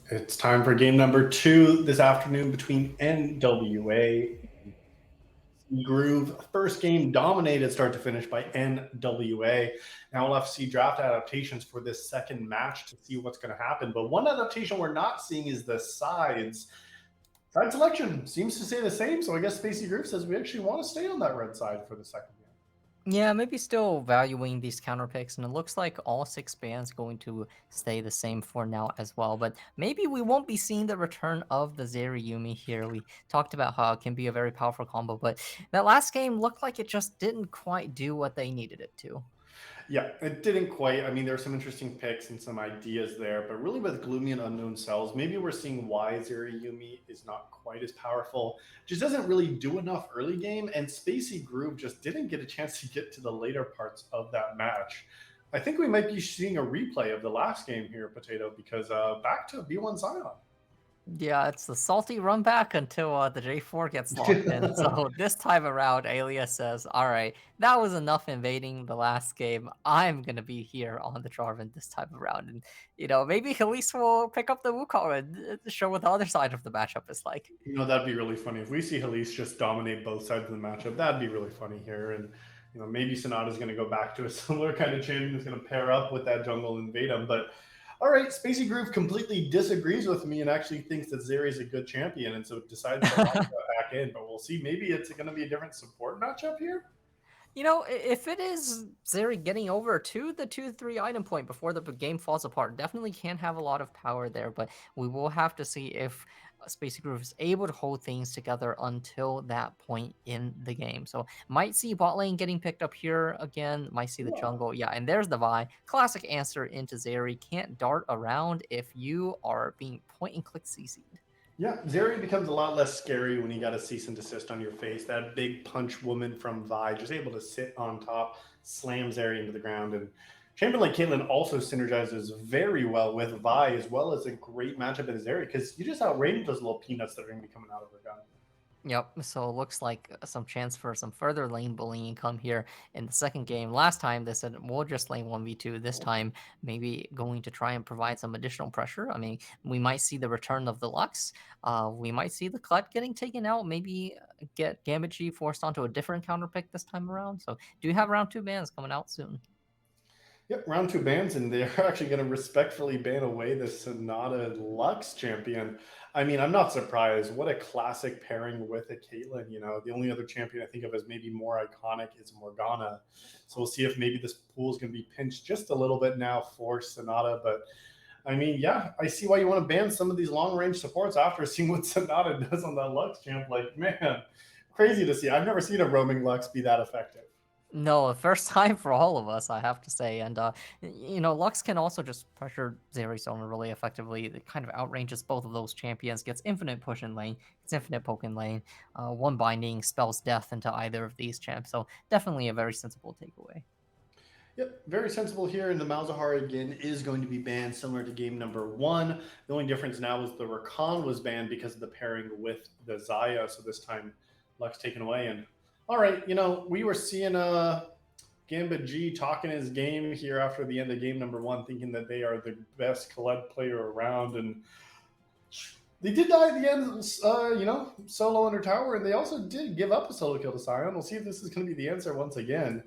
It's time for game number 2 this afternoon between NWA and Groove. First game dominated start to finish by NWA. Now we'll have to see draft adaptations for this second match to see what's going to happen. But one adaptation we're not seeing is the sides. Side selection seems to stay the same, so I guess Spacey Groove says we actually want to stay on that red side for the second game. Yeah, maybe still valuing these counter picks, and it looks like all 6 bands going to stay the same for now as well. But maybe we won't be seeing the return of the Yumi here. We talked about how it can be a very powerful combo, but that last game looked like it just didn't quite do what they needed it to. Yeah, it didn't quite. I mean, there were some interesting picks and some ideas there, but really with Gloomy and Unknown Cells, maybe we're seeing why Yumi is not quite as powerful. Just doesn't really do enough early game, and Spacey Groove just didn't get a chance to get to the later parts of that match. I think we might be seeing a replay of the last game here, Potato, because back to B1 Zion. Yeah, it's the salty run back until the J4 gets locked in. So this time around, Alias says, all right, that was enough invading the last game. I'm going to be here on the Jarvan this time around. And, maybe Khalees will pick up the Wukong and show what the other side of the matchup is like. That'd be really funny. If we see Khalees just dominate both sides of the matchup, that'd be really funny here. And, maybe Sonata's going to go back to a similar kind of champion who's going to pair up with that jungle and invade him. But all right, Spacey Groove completely disagrees with me and actually thinks that Zeri is a good champion, and so decides to lock that back in. But we'll see. Maybe it's going to be a different support matchup here. If it is Zeri getting over to the 2-3 item point before the game falls apart, definitely can have a lot of power there, but we will have to see if Spacey Groove is able to hold things together until that point in the game. So might see bot lane getting picked up here again, might see the jungle. Yeah, and there's the Vi. Classic answer into Zeri. Can't dart around if you are being point and click CC'd. Yeah, Zeri becomes a lot less scary when you got a cease and desist on your face. That big punch woman from Vi just able to sit on top, slam Zeri into the ground. And champion like Caitlyn also synergizes very well with Vi, as well as a great matchup in Zeri, because you just outrange those little peanuts that are going to be coming out of her gun. Yep, so it looks like some chance for some further lane bullying come here in the second game. Last time they said we'll just lane 1v2. This time maybe going to try and provide some additional pressure. I mean, we might see the return of the Lux. We might see the Clut getting taken out. Maybe get Gambit G forced onto a different counter pick this time around. So do you have round 2 bans coming out soon? Yep, round 2 bans, and they're actually going to respectfully ban away the Sonata Lux champion. I mean, I'm not surprised. What a classic pairing with a Caitlyn. The only other champion I think of as maybe more iconic is Morgana. So we'll see if maybe this pool is going to be pinched just a little bit now for Sonata. But I mean, yeah, I see why you want to ban some of these long-range supports after seeing what Sonata does on that Lux champ. Like, man, crazy to see. I've never seen a roaming Lux be that effective. No, first time for all of us, I have to say. And, Lux can also just pressure Zeri's owner really effectively. It kind of outranges both of those champions, gets infinite push in lane, gets infinite poke in lane. One binding spells death into either of these champs. So definitely a very sensible takeaway. Yep, very sensible here. And the Malzahar again is going to be banned, similar to game number 1. The only difference now is the Rakan was banned because of the pairing with the Xayah. So this time, Lux taken away. And all right, we were seeing Gambit G talking his game here after the end of game number 1, thinking that they are the best collab player around. And they did die at the end, solo under tower, and they also did give up a solo kill to Sion. We'll see if this is going to be the answer once again.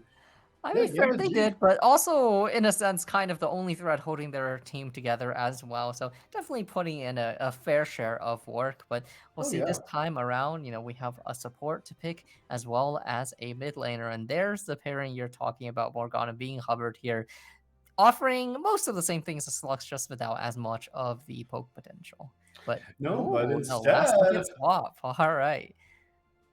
I mean, fair, they did, but also, in a sense, kind of the only thread holding their team together as well. So definitely putting in a fair share of work. But we'll see this time around, we have a support to pick as well as a mid laner. And there's the pairing you're talking about, Morgana being hovered here, offering most of the same things as Lux, just without as much of the poke potential. But but instead, last second swap. All right.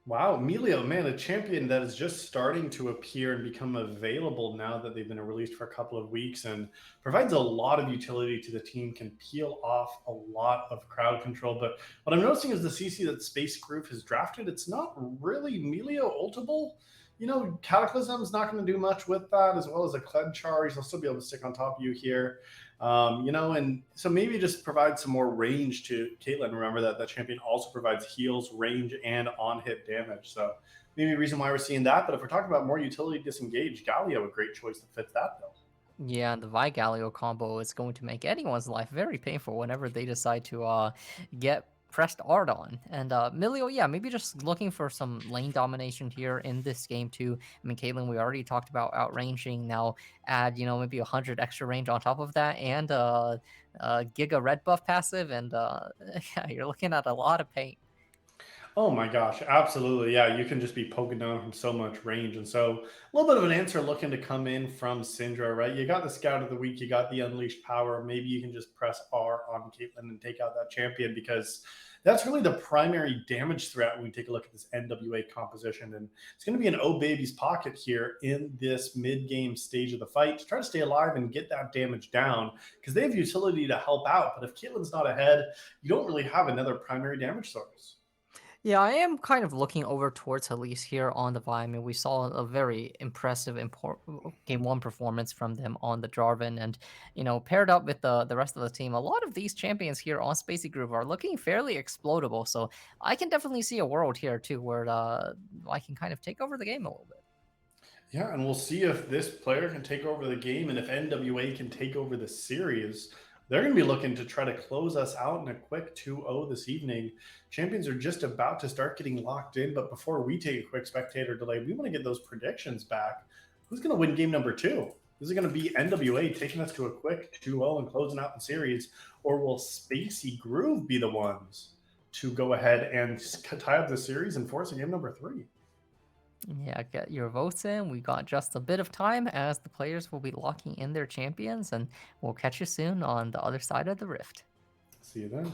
Wow, Melio, man, a champion that is just starting to appear and become available now that they've been released for a couple of weeks, and provides a lot of utility to the team, can peel off a lot of crowd control. But what I'm noticing is the CC that Spacey Groove has drafted, it's not really Melio ultable. Cataclysm's not going to do much with that, as well as a Kled charge. He'll still be able to stick on top of you here. And so maybe just provide some more range to Caitlyn. Remember that that champion also provides heals, range, and on-hit damage. So maybe a reason why we're seeing that. But if we're talking about more utility disengaged, Galio, a great choice that fits that bill. Yeah, the Vi Galio combo is going to make anyone's life very painful whenever they decide to get pressed hard on. And Milio, yeah, maybe just looking for some lane domination here in this game too. I mean, Caitlyn, we already talked about outranging. Now add, maybe 100 extra range on top of that, and Giga red buff passive, and yeah, you're looking at a lot of paint. Oh my gosh, absolutely. Yeah, you can just be poking down from so much range. And so a little bit of an answer looking to come in from Syndra, right? You got the Scout of the Week, you got the Unleashed Power. Maybe you can just press R on Caitlyn and take out that champion because that's really the primary damage threat when we take a look at this NWA composition. And it's going to be an Oh Baby's pocket here in this mid game stage of the fight to try to stay alive and get that damage down because they have utility to help out. But if Caitlyn's not ahead, you don't really have another primary damage source. Yeah, I am kind of looking over towards Elise here on the Vi. I mean, we saw a very impressive game one performance from them on the Jarvan, and paired up with the rest of the team, a lot of these champions here on Spacey Groove are looking fairly explodable. So I can definitely see a world here too where I can kind of take over the game a little bit. Yeah, and we'll see if this player can take over the game and if NWA can take over the series. They're going to be looking to try to close us out in a quick 2-0 this evening. Champions are just about to start getting locked in, but before we take a quick spectator delay, we want to get those predictions back. Who's going to win game number two? Is it going to be NWA taking us to a quick 2-0 and closing out the series, or will Spacey Groove be the ones to go ahead and tie up the series and force a game number three? Yeah, get your votes in. We got just a bit of time as the players will be locking in their champions, and we'll catch you soon on the other side of the rift. See you then.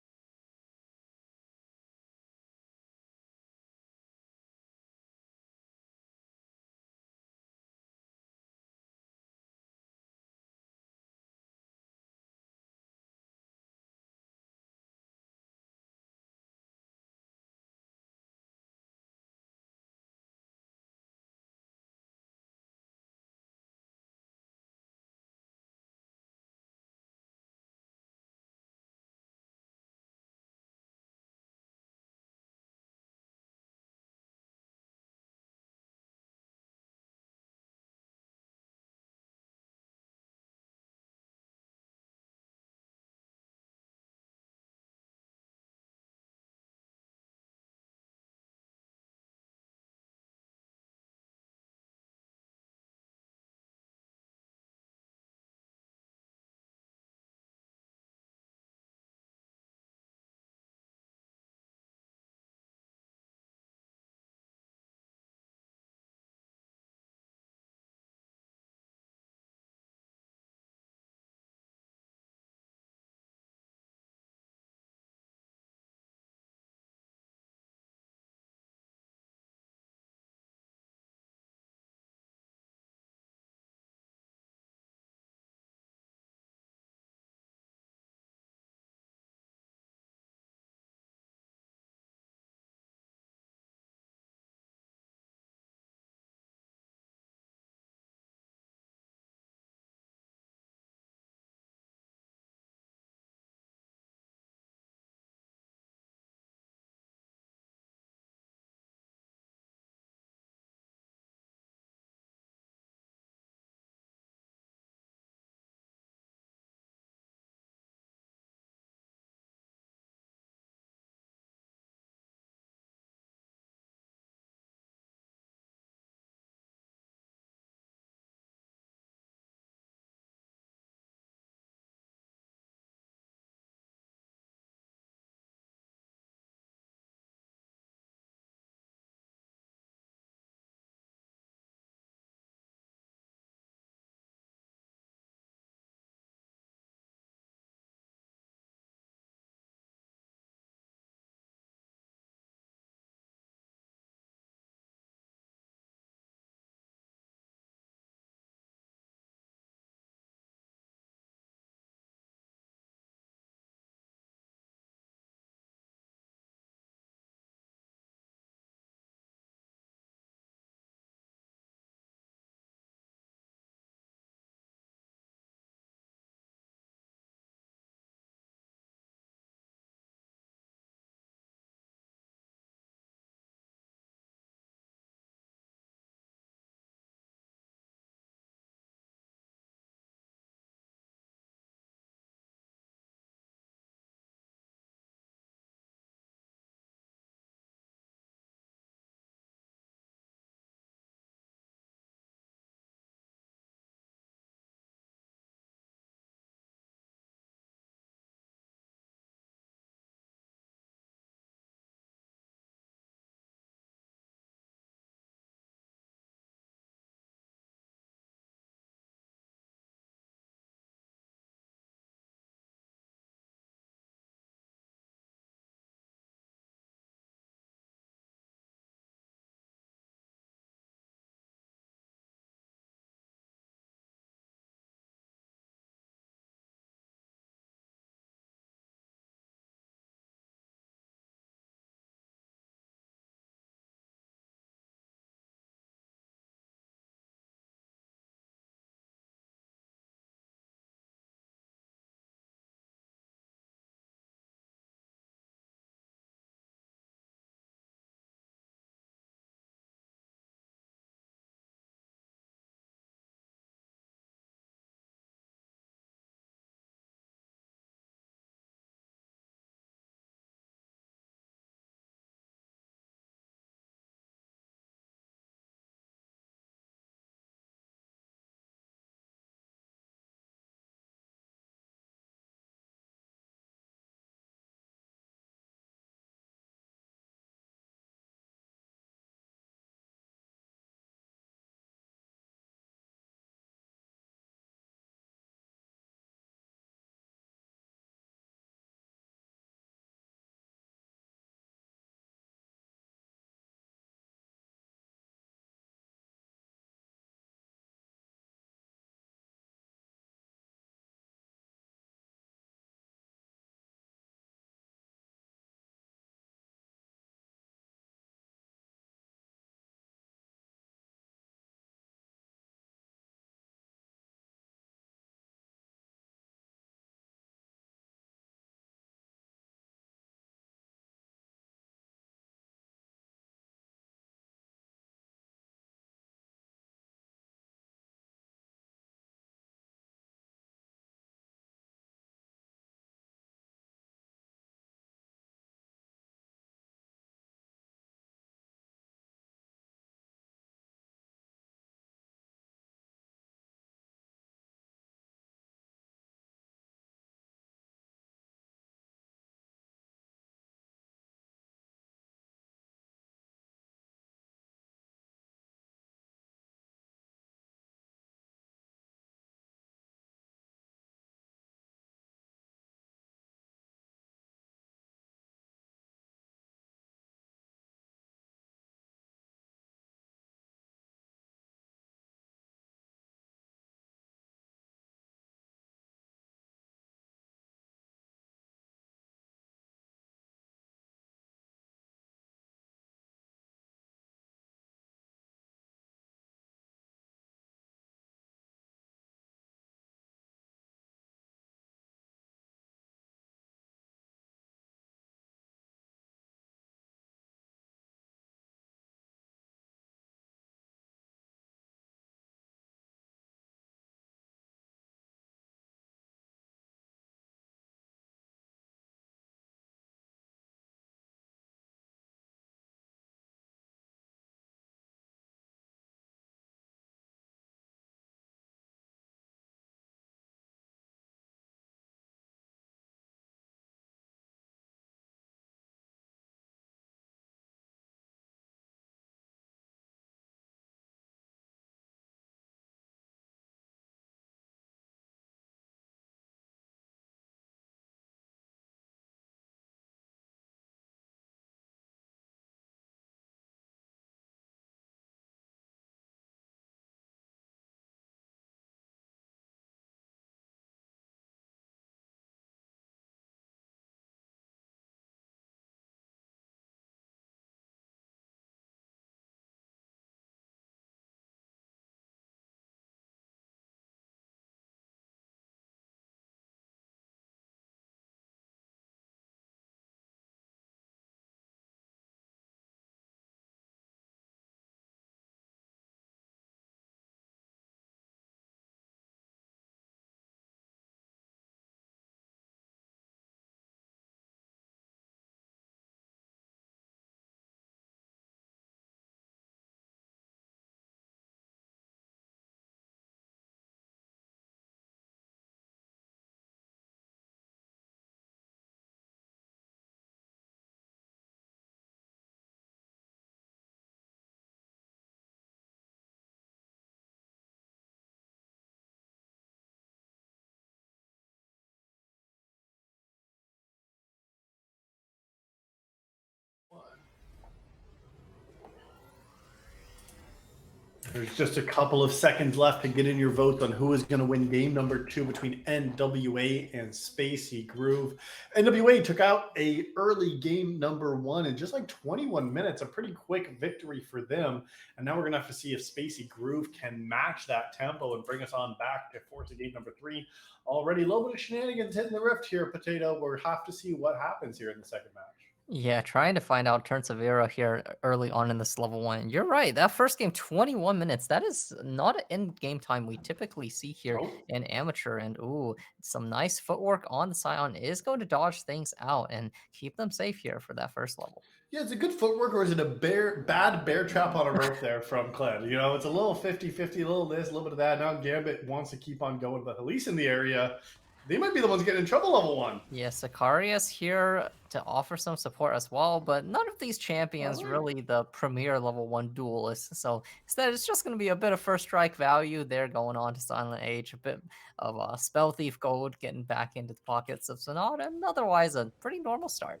There's just a couple of seconds left to get in your votes on who is going to win game number 2 between NWA and Spacey Groove. NWA took out a early game number 1 in just like 21 minutes, a pretty quick victory for them. And now we're going to have to see if Spacey Groove can match that tempo and bring us on back to Forza game number 3. Already a little bit of shenanigans hitting the rift here, Potato. We'll have to see what happens here in the second match. Yeah, trying to find out turns of era here early on in this level one. You're right. That first game, 21 minutes. That is not an end game time we typically see here Oh, in amateur. And ooh, some nice footwork on the Scion is going to dodge things out and keep them safe here for that first level. yeah, it's a good footwork, or is it a bad bear trap on a rope there from Cled? You know, it's a little 50-50, a little this, a little bit of that. Now Gambit wants to keep on going, but Elise in the area, they might be the ones getting in trouble level 1. Yeah, Sicarius here to offer some support as well, but none of these All champions right. really the premier level 1 duelists. So instead, it's just going to be a bit of first strike value. They're going on to Silent Age, a bit of Spell Thief gold getting back into the pockets of Sonata, and otherwise a pretty normal start.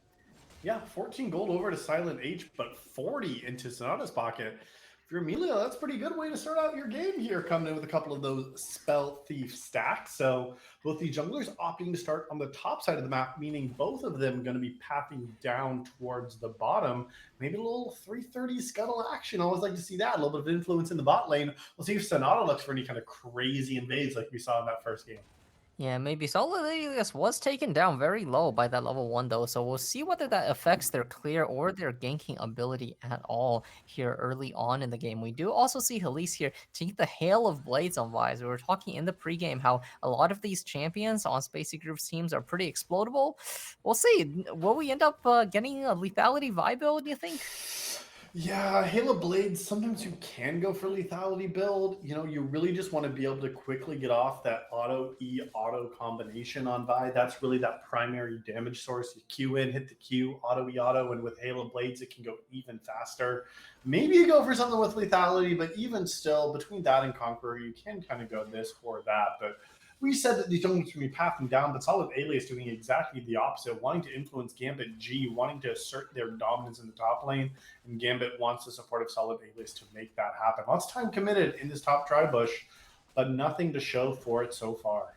Yeah, 14 gold over to Silent H, but 40 into Sonata's pocket. If you're Amelia, that's a pretty good way to start out your game here, coming in with a couple of those Spell Thief stacks. So both the junglers opting to start on the top side of the map, meaning both of them going to be pathing down towards the bottom. Maybe a little 330 scuttle action. I always like to see that. A little bit of influence in the bot lane. We'll see if Sonata looks for any kind of crazy invades like we saw in that first game. Yeah, maybe Solid Alias was taken down very low by that level 1 though, so we'll see whether that affects their clear or their ganking ability at all here early on in the game. We do also see Elise here take the Hail of Blades on Vise. We were talking in the pregame how a lot of these champions on Spacey Group's teams are pretty explodable. We'll see. Will we end up getting a lethality vibe build, do you think? Yeah, Halo Blades, sometimes you can go for lethality build. You know, you really just want to be able to quickly get off that auto E auto combination on Vi. That's really that primary damage source. You Q in, hit the Q, auto E auto, and with Halo Blades, it can go even faster. Maybe you go for something with lethality, but even still, between that and Conqueror, you can kind of go this or that. But we said that these junglers can be pathing down, but Solid Alias doing exactly the opposite, wanting to influence Gambit G, wanting to assert their dominance in the top lane, and Gambit wants the support of Solid Alias to make that happen. Lots of time committed in this top tri bush, but nothing to show for it so far.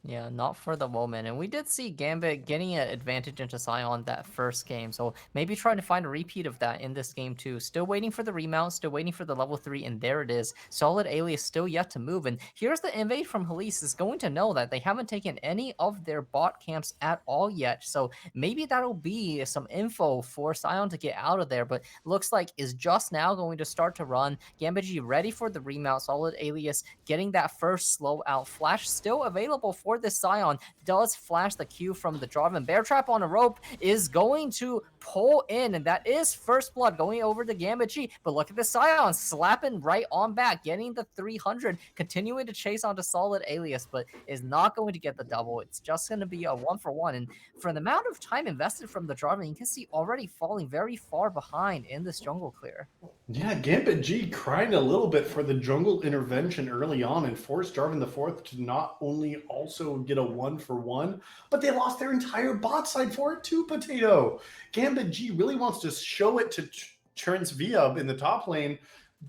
Yeah, not for the moment. And we did see Gambit getting an advantage into Scion that first game. So maybe trying to find a repeat of that in this game too. Still waiting for the remount, still waiting for the level 3, and there it is. Solid Alias still yet to move. And here's the invade from Elise is going to know that they haven't taken any of their bot camps at all yet. So maybe that'll be some info for Scion to get out of there. But looks like is just now going to start to run. Gambit G ready for the remount. Solid Alias getting that first slow out flash still available for this Scion. Does flash the Q from the Jarvan. Bear Trap on a rope is going to pull in, and that is first blood going over to Gambit G. But look at the Scion slapping right on back, getting the 300, continuing to chase onto Solid Alias, but is not going to get the double. It's just going to be a 1-for-1. And for the amount of time invested from the Jarvan, you can see already falling very far behind in this jungle clear. Yeah, Gambit G crying a little bit for the jungle intervention early on and forced Jarvan the Fourth to not only also get a 1-for-1, but they lost their entire bot side for it too, Potato. Gambit G really wants to show it to Trent's Viub in the top lane,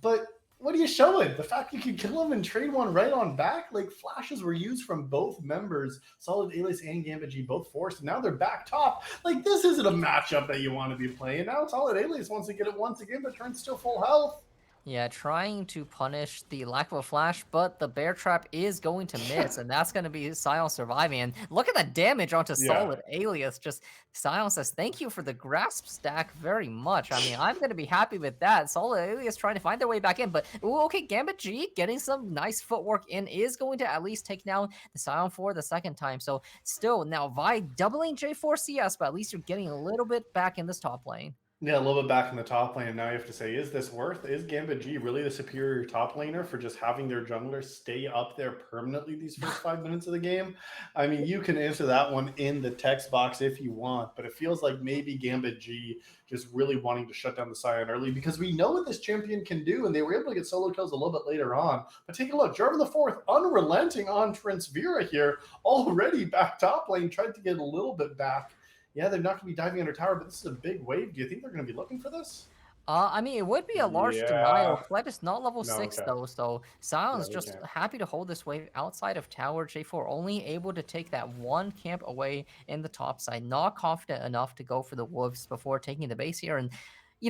but what are you showing? The fact you can kill him and trade one right on back? Like, flashes were used from both members. Solid Alias and Gambit G both forced, and now they're back top. Like, this isn't a matchup that you want to be playing. Now Solid Alias wants to get it once again, but Trent's still full health. Yeah, trying to punish the lack of a flash, but the bear trap is going to miss, and that's going to be Sion surviving. And look at the damage onto Yeah. Solid Alias. Just Sion says, thank you for the grasp stack very much. I mean, I'm going to be happy with that. Solid Alias trying to find their way back in, but ooh, okay, Gambit G getting some nice footwork in is going to at least take down the Sion for the second time. So still, now Vi doubling J4 CS, but at least you're getting a little bit back in this top lane. Yeah, a little bit back in the top lane. Now you have to say, is this worth? Is Gambit G really the superior top laner for just having their jungler stay up there permanently these first 5 minutes of the game? I mean, you can answer that one in the text box if you want, but it feels like maybe Gambit G just really wanting to shut down the Scion early because we know what this champion can do, and they were able to get solo kills a little bit later on. But take a look, Jarvan the Fourth unrelenting on Transvera here, already back top lane, tried to get a little bit back. Yeah, they're not going to be diving under tower, but this is a big wave. Do you think they're going to be looking for this? I mean, it would be a large denial. Yeah. Kled is not level No, 6 okay. though, so Yeah, Sion's we just can't. happy to hold this wave outside of tower. J4 only able to take that one camp away in the top side. Not confident enough to go for the wolves before taking the base here. And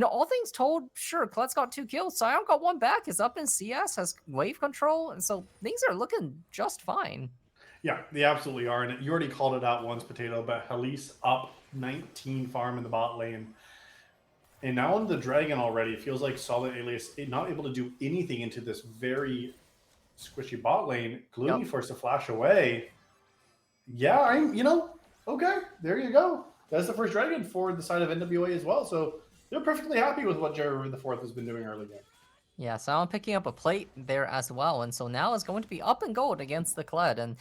all things told, sure, Kled's got 2 kills. Sion got 1 back. Is up in CS, has wave control, and so things are looking just fine. Yeah, they absolutely are. And you already called it out once, Potato, but Halise up 19 farm in the bot lane. And now on the Dragon already, it feels like Solid Alias not able to do anything into this very squishy bot lane. Gloomy Yep. forced to flash away. Yeah, okay, there you go. That's the first Dragon for the side of NWA as well. So they're perfectly happy with what Jerry the Fourth has been doing early game. Yeah, Sion picking up a plate there as well, and so now it's going to be up and gold against the Kled, and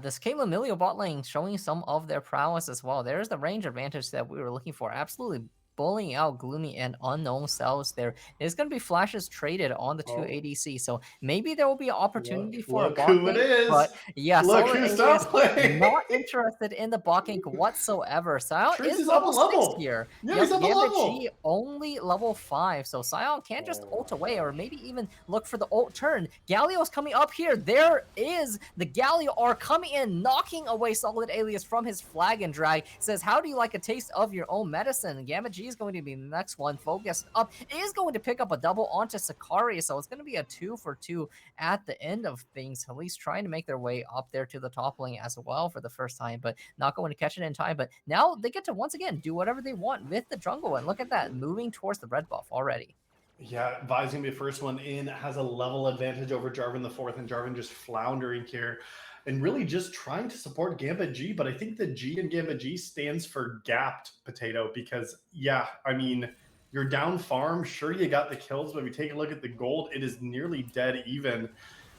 this Caitlyn Milio bot lane showing some of their prowess as well. There's the range advantage that we were looking for, absolutely bullying out Gloomy and Unknown Cells there. There's going to be flashes traded on the two Oh, ADC, so maybe there will be an opportunity for a look bot who it gank, but is. yeah, Look Solid who's Alias top playing. not interested in the bot gank whatsoever. Sion Trace is is up a level 6 level. here. Yeah, Yep, he's up a Gambit G level. only level 5, so Sion can't just Oh ult my away or gosh. maybe even look for the ult turn. Galio's coming up here. There is the Galio are coming in, knocking away Solid Alias from his flag and drag. Says, how do you like a taste of your own medicine? Gambit G is going to be the next one. Focused up is going to pick up a double onto Sakari, so it's going to be a 2 for 2 at the end of things. At least trying to make their way up there to the top lane as well for the first time, but not going to catch it in time. But now they get to once again do whatever they want with the jungle, and look at that, moving towards the red buff already. Yeah, Vi's gonna be the first one in, has a level advantage over Jarvan the Fourth, and Jarvan just floundering here and really just trying to support Gambit G. But I think the G in Gambit G stands for gapped Potato because, yeah, I mean, you're down farm. Sure, you got the kills, but if you take a look at the gold, it is nearly dead even.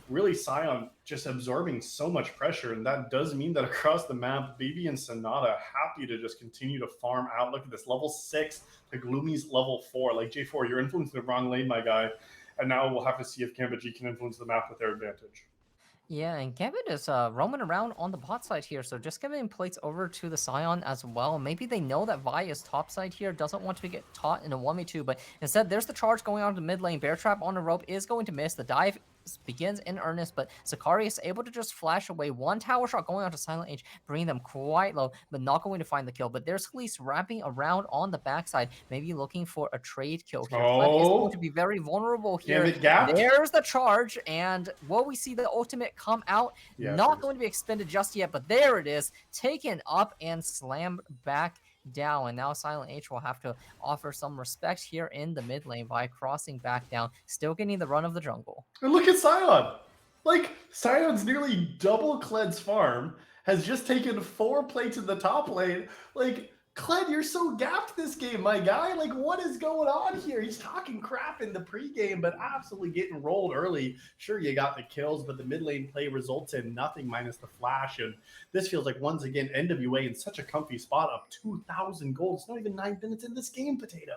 Really, Sion just absorbing so much pressure, and that does mean that across the map, Baby and Sonata happy to just continue to farm out. Look at this, level 6 to Gloomy's level 4. Like, J4, you're influencing the wrong lane, my guy. And now we'll have to see if Gambit G can influence the map with their advantage. Yeah, and Gambit is roaming around on the bot side here, so just giving plates over to the Scion as well. Maybe they know that Vi is top side here, doesn't want to get caught in a 1v2, but instead there's the charge going on to mid lane. Bear Trap on a rope is going to miss. The dive begins in earnest, but Sakari is able to just flash away. One tower shot going on to Silent Age, bringing them quite low, but not going to find the kill. But there's Khalees wrapping around on the backside, maybe looking for a trade kill here. Kled is going to Oh, be very vulnerable here. Gambit gapped? There's the charge, and will we see the ultimate come out? Yeah, Not sure. going to be expended just yet, but there it is, taken up and slammed back down. And now Silent H will have to offer some respect here in the mid lane by crossing back down, still getting the run of the jungle. And look at Sion. Like, Sion's nearly double Kled's farm, has just taken 4 plates in the top lane. Like, Kled, you're so gapped this game, my guy. Like, what is going on here? He's talking crap in the pregame, but absolutely getting rolled early. Sure, you got the kills, but the mid lane play results in nothing minus the flash. And this feels like, once again, NWA in such a comfy spot, up 2,000 gold. It's not even 9 minutes in this game, Potato.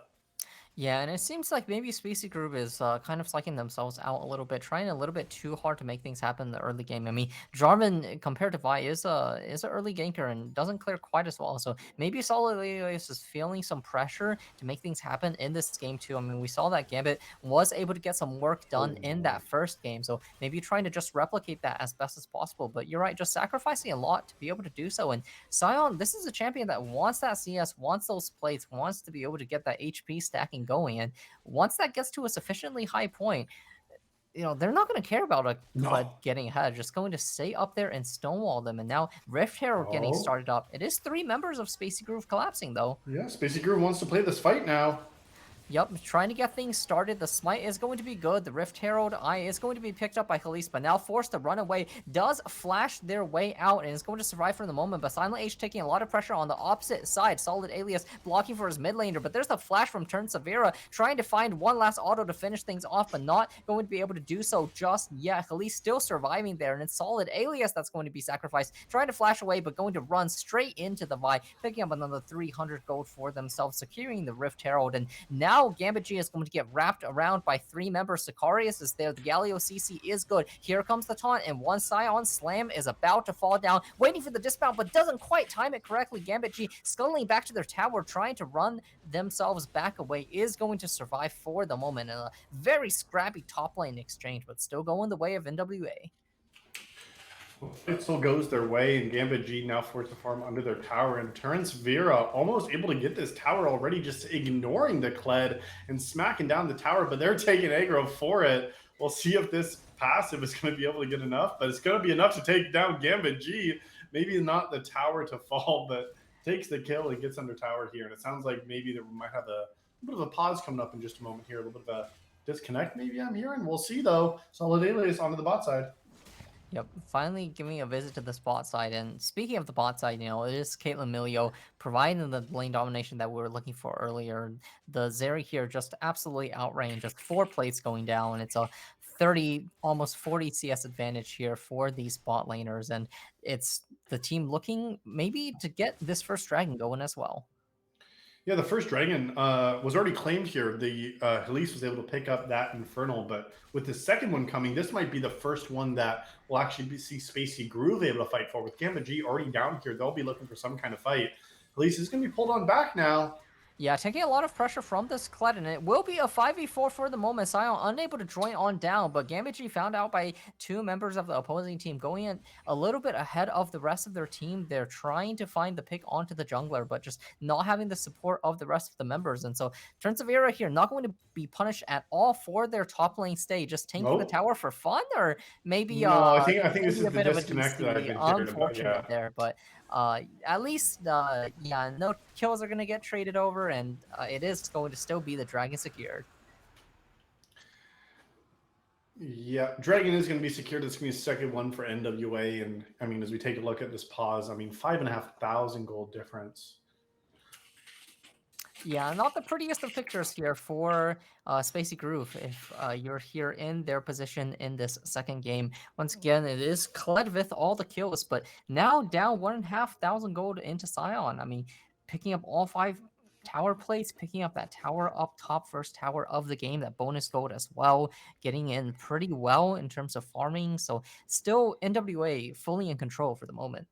Yeah, and it seems like maybe Spacey Group is kind of psyching themselves out a little bit, trying a little bit too hard to make things happen in the early game. I mean, Jarvan, compared to Vi, is an early ganker and doesn't clear quite as well. So maybe Solid Alias is feeling some pressure to make things happen in this game too. I mean, we saw that Gambit was able to get some work done in that first game. So maybe trying to just replicate that as best as possible. But you're right, just sacrificing a lot to be able to do so. And Sion, this is a champion that wants that CS, wants those plates, wants to be able to get that HP stacking going. And once that gets to a sufficiently high point, they're not going to care about a Kled No. getting ahead, just going to stay up there and stonewall them. And now Rift Herald getting Oh, started up. It is 3 members of Spacey Groove collapsing, though. yeah, Spacey Groove wants to play this fight now. Yep, trying to get things started. The smite is going to be good. The Rift Herald Eye is going to be picked up by Khalees, but now forced to run away. Does flash their way out and is going to survive for the moment, but Silent H taking a lot of pressure on the opposite side. Solid Alias blocking for his mid laner, but there's the flash from Turn Severa, trying to find one last auto to finish things off, but not going to be able to do so just yet. Khalees still surviving there, and it's Solid Alias that's going to be sacrificed, trying to flash away, but going to run straight into the Vi, picking up another 300 gold for themselves, securing the Rift Herald, and now now Gambit G is going to get wrapped around by 3 members. Sicarius is there. The Galio CC is good. Here comes the taunt, and one Scion Slam is about to fall down, waiting for the dismount, but doesn't quite time it correctly. Gambit G scuttling back to their tower, trying to run themselves back away, is going to survive for the moment in a very scrappy top lane exchange, but still going the way of NWA. It still goes their way, and Gambit G now forced to farm under their tower, and Turns Vera almost able to get this tower already, just ignoring the Kled and smacking down the tower, but they're taking aggro for it. We'll see if this passive is going to be able to get enough, but it's going to be enough to take down Gambit G. Maybe not the tower to fall, but takes the kill and gets under tower here. And it sounds like maybe that we might have a bit of a pause coming up in just a moment here, a little bit of a disconnect maybe I'm hearing. We'll see though. Solid Alias onto the bot side. Yep, finally giving a visit to the bot side. And speaking of the bot side, it is Caitlyn Milio providing the lane domination that we were looking for earlier. The Zeri here just absolutely outrange, just 4 plates going down. It's a 30, almost 40 CS advantage here for these bot laners. And it's the team looking maybe to get this first dragon going as well. Yeah, the first dragon was already claimed here. The Elise was able to pick up that Infernal, but with the second one coming, this might be the first one that we'll actually see Spacey Groove able to fight for. With Gambit G already down here, they'll be looking for some kind of fight. Elise is going to be pulled on back now. Yeah, taking a lot of pressure from this Kled, and it will be a 5v4 for the moment. Sion unable to join on down, but Gambit G found out by 2 members of the opposing team going in a little bit ahead of the rest of their team. They're trying to find the pick onto the jungler, but just not having the support of the rest of the members. And so Turns of Era here not going to be punished at all for their top lane stay, just tanking the tower for fun, or maybe no, I think this is a the bit of a disconnect that I've DC. been hearing about. Unfortunate Yeah. there, but at least yeah, no kills are going to get traded over, and it is going to still be the dragon secured. Yeah, dragon is going to be secured. It's going to be a second one for NWA, and I mean, as we take a look at this pause, I mean, 5,500 gold difference. Yeah, not the prettiest of pictures here for Spacey Groove if you're here in their position in this second game. Once again, it is Kled with all the kills, but now down 1,500 gold into Sion. I mean, picking up all 5 tower plates, picking up that tower up top, first tower of the game, that bonus gold as well, getting in pretty well in terms of farming. So still NWA fully in control for the moment.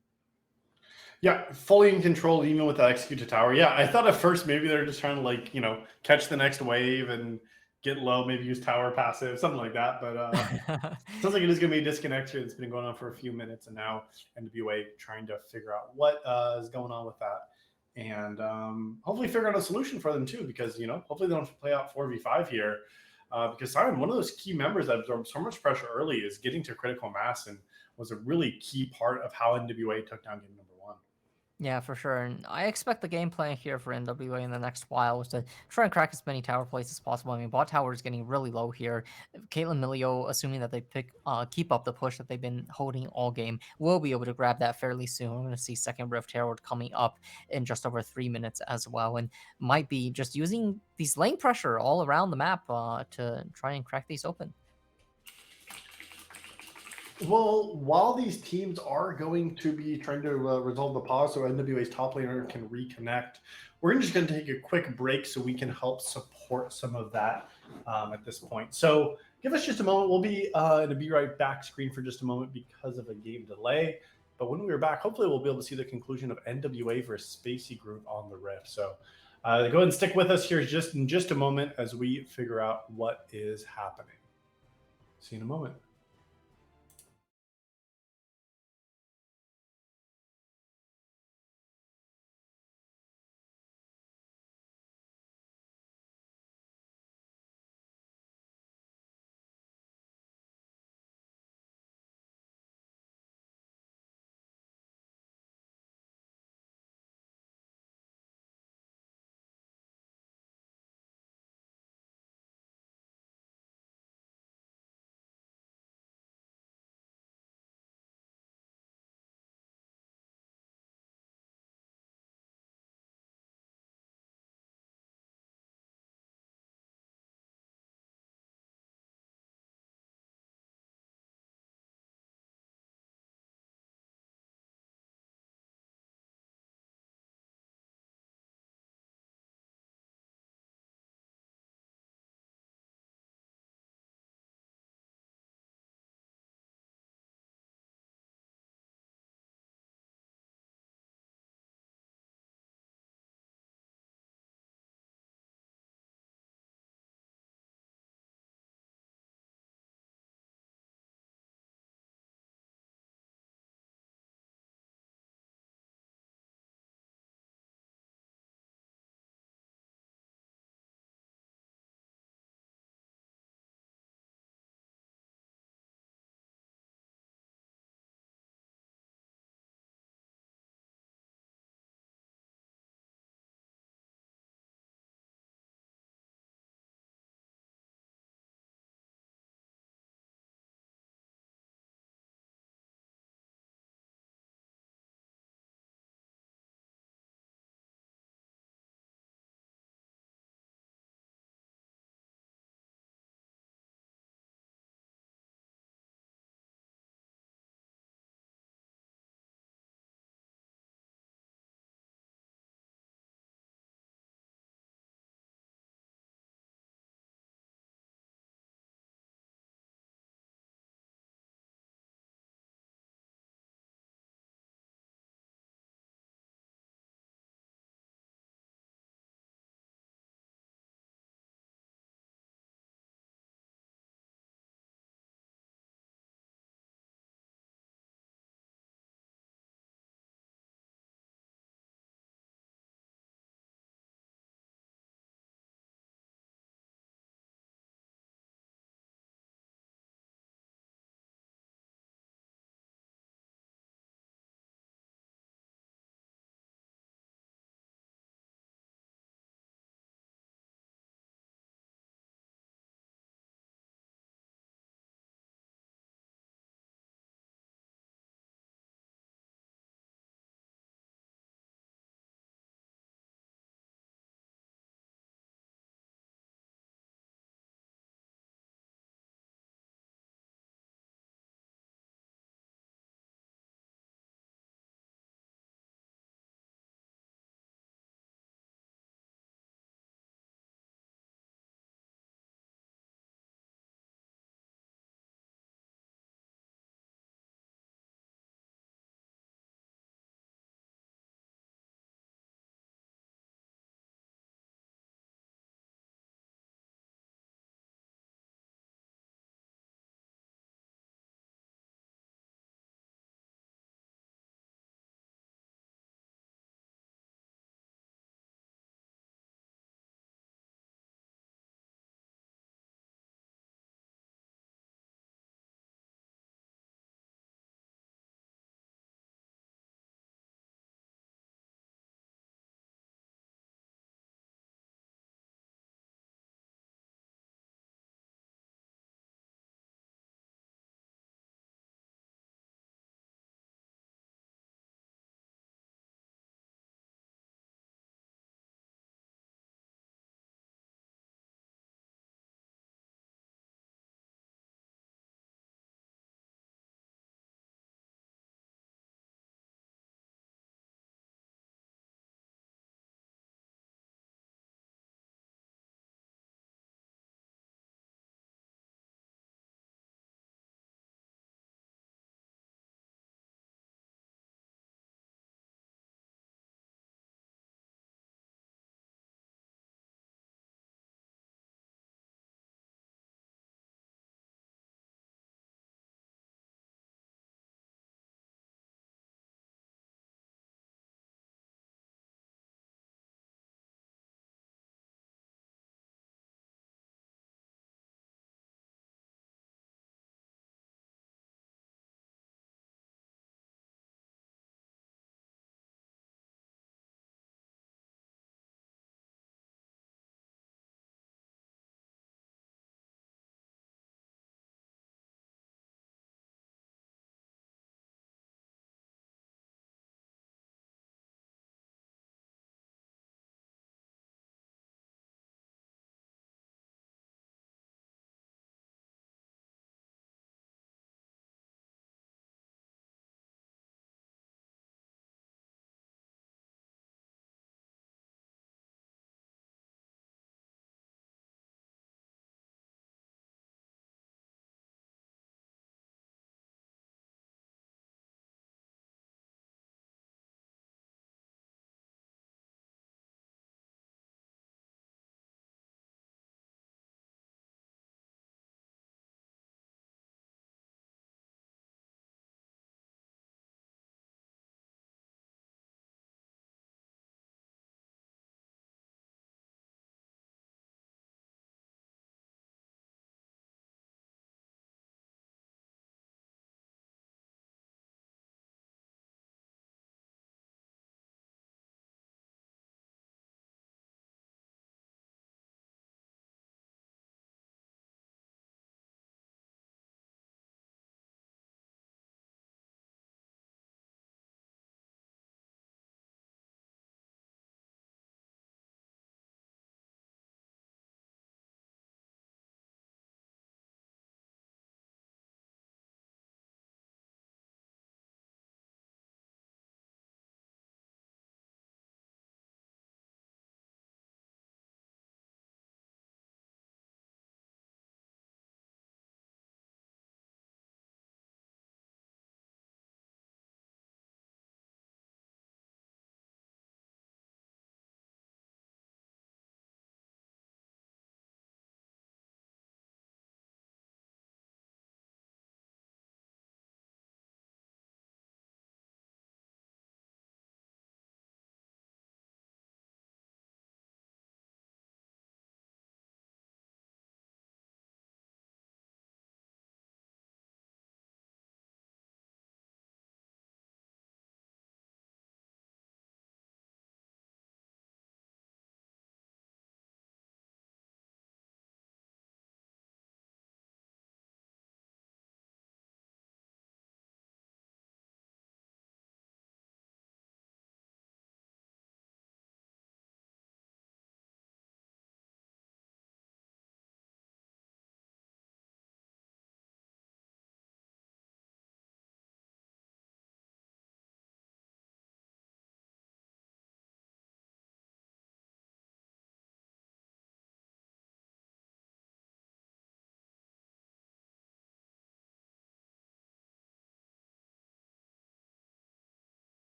Yeah, fully in control, even with the execute to tower. Yeah, I thought at first maybe they're just trying to catch the next wave and get low, maybe use tower passive, something like that. But sounds like it is going to be a disconnect here that's been going on for a few minutes, and now NWA trying to figure out what is going on with that, and hopefully figure out a solution for them too, because hopefully they don't have to play out 4v5 here. Because Simon, one of those key members that absorbed so much pressure early, is getting to critical mass, and was a really key part of how NWA took down game number 1. Yeah, for sure. And I expect the game plan here for NWA in the next while is to try and crack as many tower plays as possible. I mean, bot tower is getting really low here. Caitlyn Milio, assuming that they keep up the push that they've been holding all game, will be able to grab that fairly soon. We're going to see second Rift Herald coming up in just over 3 minutes as well, and might be just using these lane pressure all around the map to try and crack these open. Well, while these teams are going to be trying to resolve the pause so NWA's top laner can reconnect, we're just going to take a quick break so we can help support some of that at this point. So give us just a moment. We'll be in a Be Right Back screen for just a moment because of a game delay. But when we're back, hopefully we'll be able to see the conclusion of NWA versus Spacey Group on the Rift. So go ahead and stick with us here in just a moment as we figure out what is happening. See you in a moment.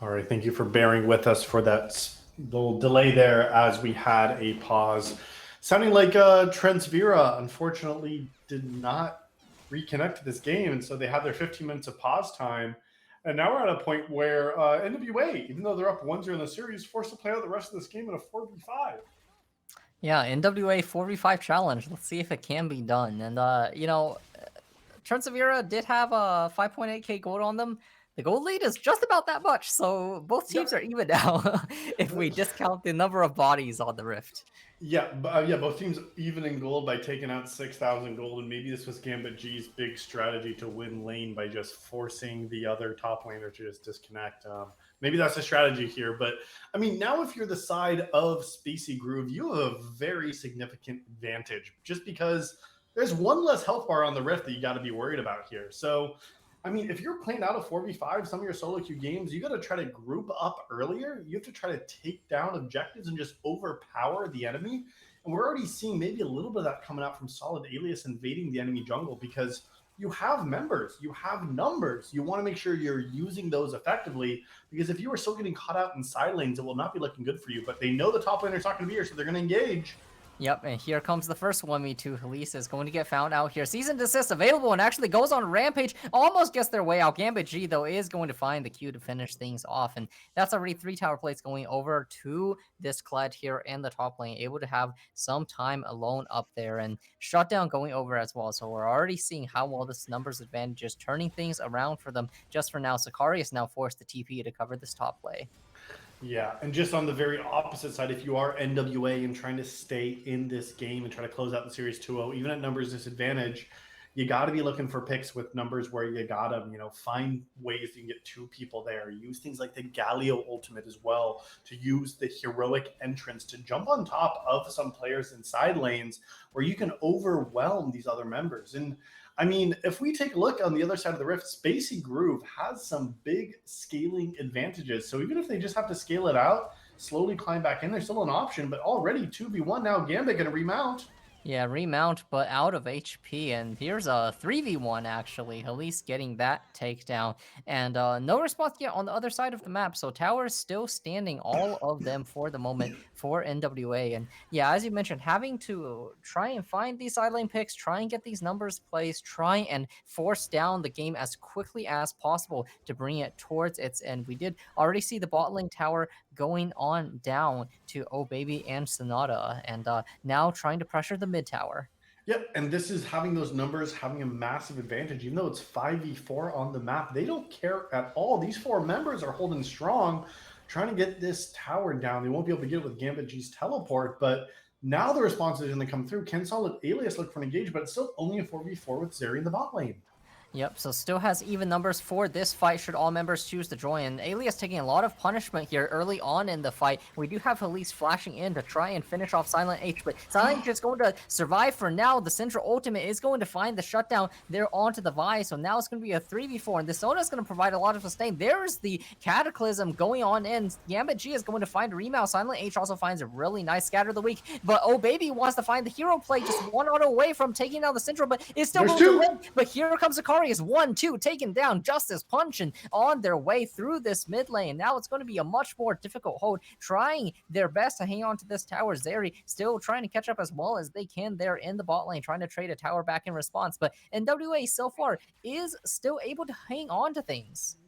All right, thank you for bearing with us for that little delay there as we had a pause. Sounding like Transvera unfortunately did not reconnect to this game, and so they had their 15 minutes of pause time. And now we're at a point where NWA, even though they're up 1-0 in the series, forced to play out the rest of this game in a 4v5. Yeah, NWA 4v5 challenge. Let's see if it can be done. And Transavera did have a 5.8k gold on them. The gold lead is just about that much, so both teams Yep. are even now if we discount the number of bodies on the rift. Yeah, yeah, both teams even in gold by taking out 6,000 gold, and maybe this was Gambit G's big strategy to win lane by just forcing the other top laner to just disconnect. Maybe that's a strategy here, but I mean, now if you're the side of Spacey Groove, you have a very significant advantage just because there's one less health bar on the rift that you got to be worried about here. So I mean, if you're playing out a 4v5, some of your solo queue games, you got to try to group up earlier. You have to try to take down objectives and just overpower the enemy. And we're already seeing maybe a little bit of that coming out from Solid Alias invading the enemy jungle because you have members, you have numbers. You want to make sure you're using those effectively because if you are still getting caught out in side lanes, it will not be looking good for you. But they know the top laner's not going to be here, so they're going to engage. Yep, and here comes the first 1v2. Elise is going to get found out here. Season desist available and actually goes on Rampage. Almost gets their way out. Gambit G, though, is going to find the Q to finish things off. And that's already 3 tower plates going over to this Kled here in the top lane. Able to have some time alone up there. And Shutdown going over as well. So we're already seeing how well this numbers advantage is turning things around for them just for now. Sakari is now forced to TP to cover this top play. Yeah, and just on the very opposite side, if you are NWA and trying to stay in this game and try to close out the series 2-0, even at numbers disadvantage, you got to be looking for picks with numbers where you got to, find ways you can get 2 people there. Use things like the Galio ultimate as well to use the heroic entrance to jump on top of some players in side lanes where you can overwhelm these other members. And I mean, if we take a look on the other side of the rift, Spacey Groove has some big scaling advantages. So even if they just have to scale it out, slowly climb back in, there's still an option. But already 2v1 now, Gambit going to remount. Yeah, remount, but out of HP, and here's a 3v1 actually, Elise getting that takedown, and no response yet on the other side of the map, so towers still standing, all of them for the moment for NWA, and yeah, as you mentioned, having to try and find these side lane picks, try and get these numbers placed, try and force down the game as quickly as possible to bring it towards its end. We did already see the bot lane tower going on down to Oh Baby and Sonata, and now trying to pressure the mid tower. Yep, and this is having those numbers having a massive advantage. Even though it's 5v4 on the map, they don't care at all. These 4 members are holding strong, trying to get this tower down. They won't be able to get it with Gambit G's teleport, but now the response is going to come through. Can Solid Alias look for an engage, but it's still only a 4v4 with Zeri in the bot lane. Yep, so still has even numbers for this fight should all members choose to join. And Alias taking a lot of punishment here early on in the fight. We do have Elise flashing in to try and finish off Silent H, but Silent H is going to survive for now. The Central Ultimate is going to find the shutdown there onto the Vi, so now it's going to be a 3v4, and the Sona is going to provide a lot of sustain. There's the Cataclysm going on in. Gambit G is going to find a remount. Silent H also finds a really nice Scatter of the Week, but Oh Baby wants to find the hero play, just 1 auto away from taking down the Central, but it's still going to win. But here comes Akari, is 1-2 taken down, Justice punching on their way through this mid lane. Now it's going to be a much more difficult hold, trying their best to hang on to this tower. Zeri still trying to catch up as well as they can there in the bot lane, trying to trade a tower back in response, but NWA so far is still able to hang on to things.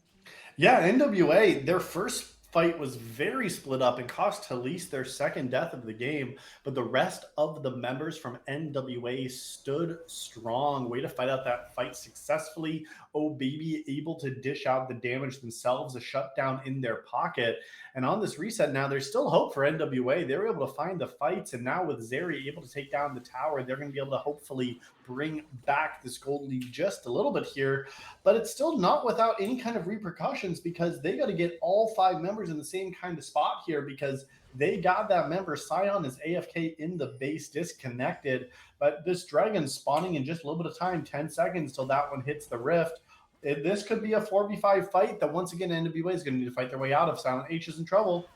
Yeah, NWA, their first fight was very split up and cost Elise their second death of the game, but the rest of the members from NWA stood strong. Way to fight out that fight successfully. Oh Baby able to dish out the damage themselves, a shutdown in their pocket. And on this reset now, there's still hope for NWA. They were able to find the fights, and now with Zeri able to take down the tower, they're going to be able to hopefully bring back this gold lead just a little bit here. But it's still not without any kind of repercussions because they got to get all 5 members in the same kind of spot here because they got that member. Sion is AFK in the base, disconnected. But this dragon spawning in just a little bit of time, 10 seconds till that one hits the rift. This could be a 4v5 fight that once again NWA is going to need to fight their way out of. Silent H is in trouble.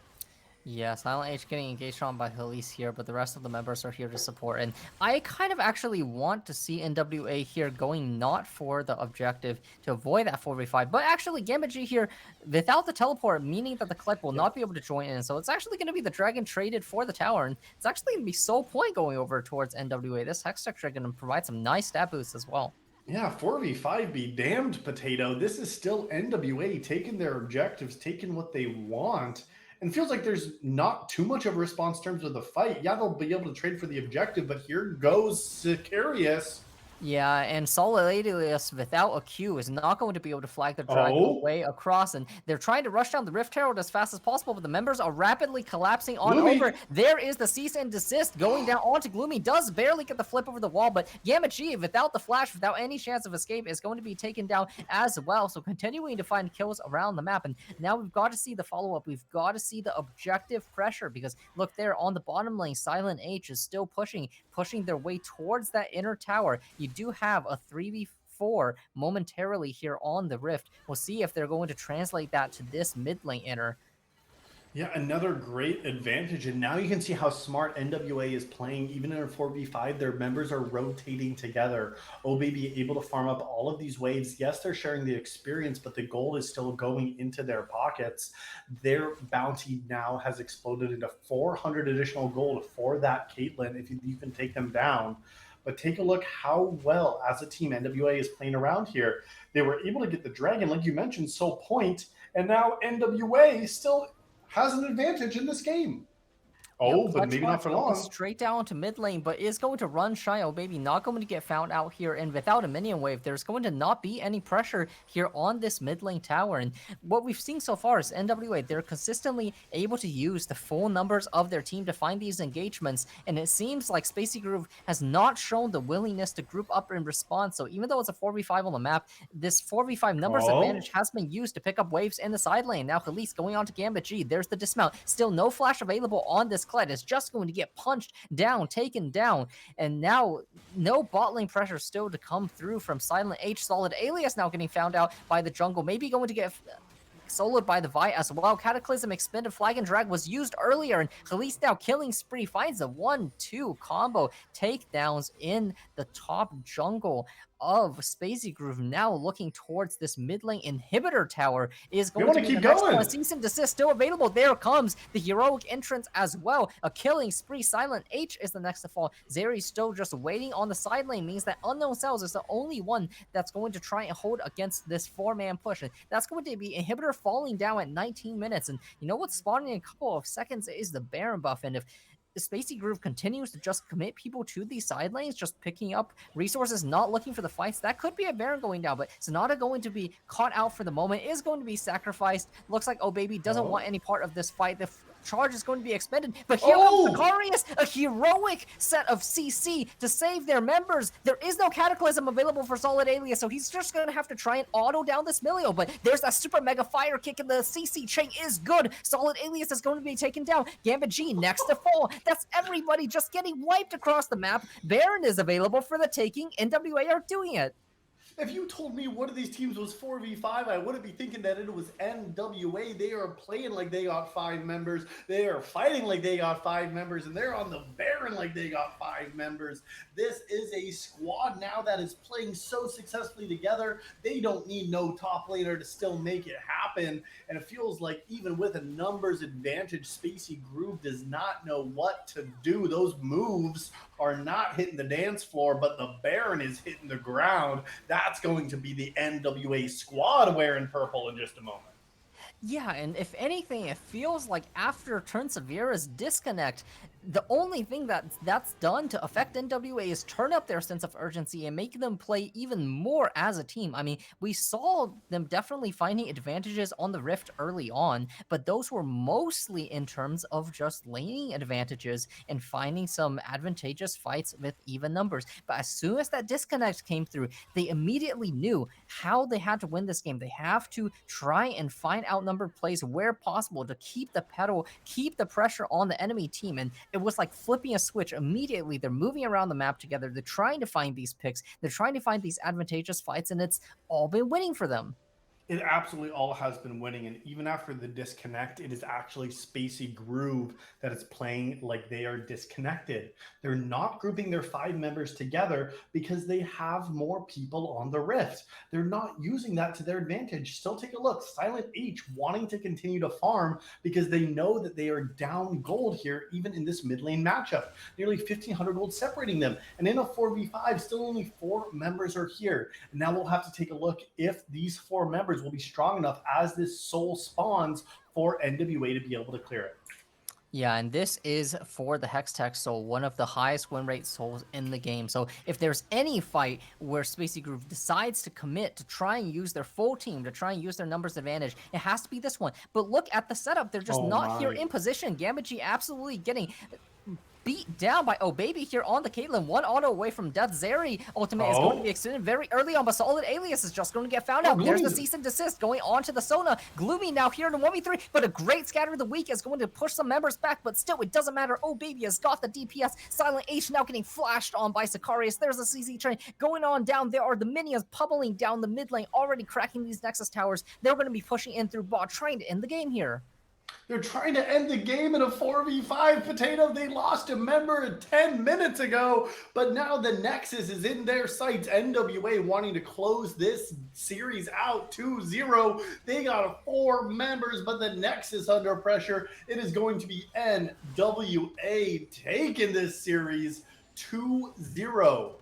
Yeah, Silent H getting engaged on by Elise here, but the rest of the members are here to support. And I kind of actually want to see NWA here going not for the objective to avoid that 4v5, but actually Gambit G here without the teleport, meaning that the collect will Yeah. not be able to join in. So it's actually going to be the dragon traded for the tower, and it's actually going to be Soul Point going over towards NWA. This Hextech Dragon going to provide some nice stat boosts as well. Yeah, 4v5 be damned, Potato. This is still NWA taking their objectives, taking what they want. And feels like there's not too much of a response in terms of the fight. Yeah, they'll be able to trade for the objective, but here goes Sicarius. Yeah, and Solid Alias without a Q is not going to be able to flag the dragon Oh, away across, and they're trying to rush down the Rift Herald as fast as possible, but the members are rapidly collapsing on over. Gloomy. There is the cease and desist going down onto Gloomy, does barely get the flip over the wall, but Gamma G, without the flash, without any chance of escape, is going to be taken down as well, so continuing to find kills around the map, and now we've got to see the follow-up. We've got to see the objective pressure, because look there on the bottom lane, Silent H is still pushing their way towards that inner tower. You do have a 3v4 momentarily here on the Rift. We'll see if they're going to translate that to this mid lane inner. Yeah, another great advantage. And now you can see how smart NWA is playing. Even in a 4v5, their members are rotating together. Baby able to farm up all of these waves. Yes, they're sharing the experience, but the gold is still going into their pockets. Their bounty now has exploded into 400 additional gold for that Caitlyn if you even take them down. But take a look how well, as a team, NWA is playing around here. They were able to get the dragon, like you mentioned, Soul Point, and now NWA still has an advantage in this game. Yep, Oh, but clutch maybe shot not for going long. straight down to mid lane, but is going to run shy. Oh, baby, not going to get found out here. And without a minion wave, there's going to not be any pressure here on this mid lane tower. And what we've seen so far is NWA, they're consistently able to use the full numbers of their team to find these engagements. And it seems like Spacey Groove has not shown the willingness to group up in response. So even though it's a 4v5 on the map, this 4v5 numbers Oh, advantage has been used to pick up waves in the side lane. Now, Khalees going on to Gambit G. There's the dismount. Still no flash available on this Kled. It's just going to get punched down, taken down. And now no bot lane pressure still to come through from Silent H. Solid Alias now getting found out by the jungle. Maybe going to get soloed by the Vi as well. Cataclysm expended flag and drag was used earlier, and Khalees now killing spree finds a 1-2 combo takedowns in the top jungle of Spacey Groove. Now looking towards this mid lane inhibitor tower is we going want to to be the keep next one. going. Cease and desist still available. There comes the heroic entrance as well. A killing spree. Silent H is the next to fall. Zeri still just waiting on the side lane, means that Unknown Cells is the only one that's going to try and hold against this 4-man push. And that's going to be inhibitor falling down at 19 minutes. And you know what's spawning in a couple of seconds is the Baron buff. And if the Spacey Groove continues to just commit people to these side lanes, just picking up resources, not looking for the fights, that could be a Baron going down, but Sonata going to be caught out for the moment, is going to be sacrificed. Looks like Oh Baby doesn't Oh, want any part of this fight. The charge is going to be expended, but here comes oh, Sicarius, a heroic set of CC to save their members. There is no Cataclysm available for Solid Alias, so he's just going to have to try and auto down this Milio, but there's that super mega fire kick, and the CC chain is good. Solid Alias is going to be taken down. Gambit G next to fall. That's everybody just getting wiped across the map. Baron is available for the taking. NWA are doing it. if you told me one of these teams was 4v5, I wouldn't be thinking that it was NWA. They are playing like they got 5 members. They are fighting like they got 5 members. And they're on the Baron like they got 5 members. This is a squad now that is playing so successfully together. They don't need no top laner to still make it happen. And it feels like even with a numbers advantage, Spacey Groove does not know what to do. Those moves are not hitting the dance floor, but the Baron is hitting the ground. That's going to be the NWA squad wearing purple in just a moment. Yeah, and if anything, it feels like after Turn Severa's disconnect, the only thing that's done to affect NWA is turn up their sense of urgency and make them play even more as a team. I mean, we saw them definitely finding advantages on the Rift early on, but those were mostly in terms of just laning advantages and finding some advantageous fights with even numbers. But as soon as that disconnect came through, they immediately knew how they had to win this game. They have to try and find outnumbered plays where possible to keep the pedal, keep the pressure on the enemy team. And it was like flipping a switch immediately. They're moving around the map together. They're trying to find these picks. They're trying to find these advantageous fights, and it's all been winning for them. It absolutely all has been winning, and even after the disconnect, it is actually Spacey Groove that is playing like they are disconnected. They're not grouping their 5 members together because they have more people on the Rift. They're not using that to their advantage. Still, take a look. Silent H wanting to continue to farm because they know that they are down gold here, even in this mid lane matchup. Nearly 1,500 gold separating them, and in a 4v5, still only 4 members are here. And now we'll have to take a look if these 4 members will be strong enough as this soul spawns for NWA to be able to clear it. Yeah, and this is for the Hextech Soul, one of the highest win rate souls in the game. So if there's any fight where Spacey Groove decides to commit to try and use their full team, to try and use their numbers advantage, it has to be this one. But look at the setup. They're just Oh not here my. in position. Gamma absolutely getting beat down by Baby here on the Caitlyn. One auto away from death. Zeri ultimate is going to be extended very early on, but Solid Alias is just going to get found out. There's the cease and desist going on to the Sona. Gloomy now here in 1v3, but a great scatter of the week is going to push some members back, but still it doesn't matter. Baby has got the DPS. Silent H now getting flashed on by Sicarius. There's a CC train going on down. There are the minions pummeling down the mid lane, already cracking these Nexus towers. They're going to be pushing in through bot, trying to end the game here. They're trying to end the game in a 4v5, Potato. They lost a member 10 minutes ago, but now the Nexus is in their sights. NWA wanting to close this series out 2-0. They got 4 members, but the Nexus under pressure. It is going to be NWA taking this series 2-0.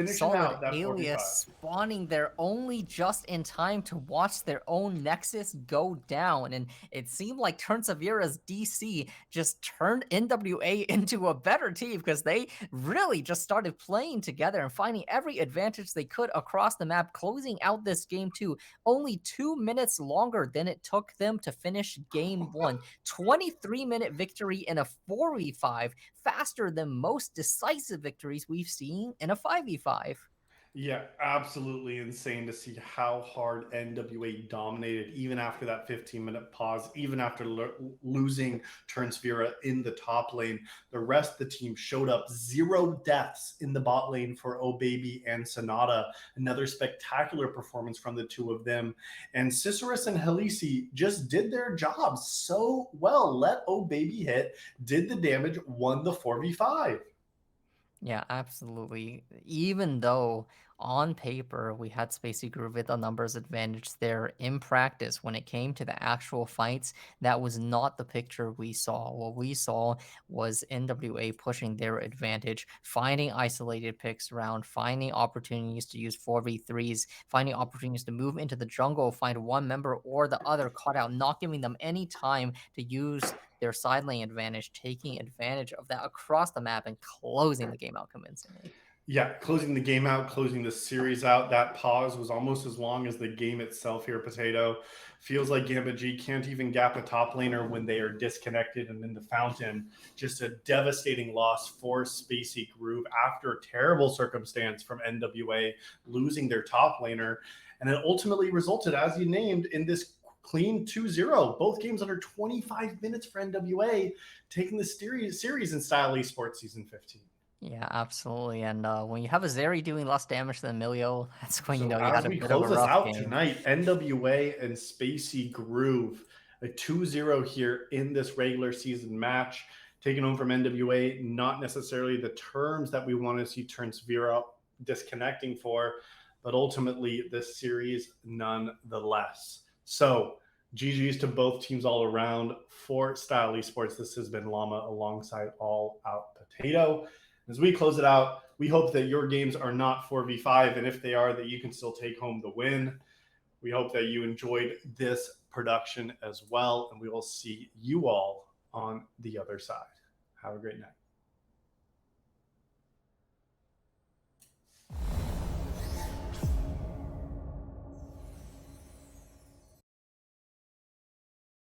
Solid Alias spawning there only just in time to watch their own Nexus go down. And it seemed like Turnsevera's DC just turned NWA into a better team because they really just started playing together and finding every advantage they could across the map, closing out this game too. Only 2 minutes longer than it took them to finish game 1. 23-minute victory in a 4v5, faster than most decisive victories we've seen in a 5v5. Yeah, absolutely insane to see how hard NWA dominated even after that 15-minute pause, even after losing Turnsvera in the top lane. The rest of the team showed up. 0 deaths in the bot lane for Baby and Sonata. Another spectacular performance from the 2 of them. And Cicerus and Halisi just did their jobs so well. Let Baby hit, did the damage, won the 4v5. Yeah, absolutely. Even though on paper we had Spacey Groove with a numbers advantage there, in practice, when it came to the actual fights, that was not the picture we saw. What we saw was NWA pushing their advantage, finding isolated picks around, finding opportunities to use 4v3s, finding opportunities to move into the jungle, find one member or the other caught out, not giving them any time to use their side lane advantage, taking advantage of that across the map and closing the game out convincingly. Yeah, closing the game out, closing the series out. That pause was almost as long as the game itself here, Potato. Feels like Gamba G can't even gap a top laner when they are disconnected and in the fountain. Just a devastating loss for Spacey Groove after a terrible circumstance from NWA losing their top laner. And it ultimately resulted, as you named, in this clean 2-0. Both games under 25 minutes for NWA, taking the series in Style Esports Season 15. Yeah, absolutely. And when you have a Zeri doing less damage than Emilio, that's when you know you As had a we bit of a close this rough out game. tonight, NWA and Spacey Groove, a 2-0 here in this regular season match, taken home from NWA. Not necessarily the terms that we want to see Turnsvera disconnecting for, but ultimately this series nonetheless. So GG's to both teams all around. For Style Esports, this has been Llama alongside All Out Potato. As we close it out, we hope that your games are not 4v5, and if they are, that you can still take home the win. We hope that you enjoyed this production as well, and we will see you all on the other side. Have a great night.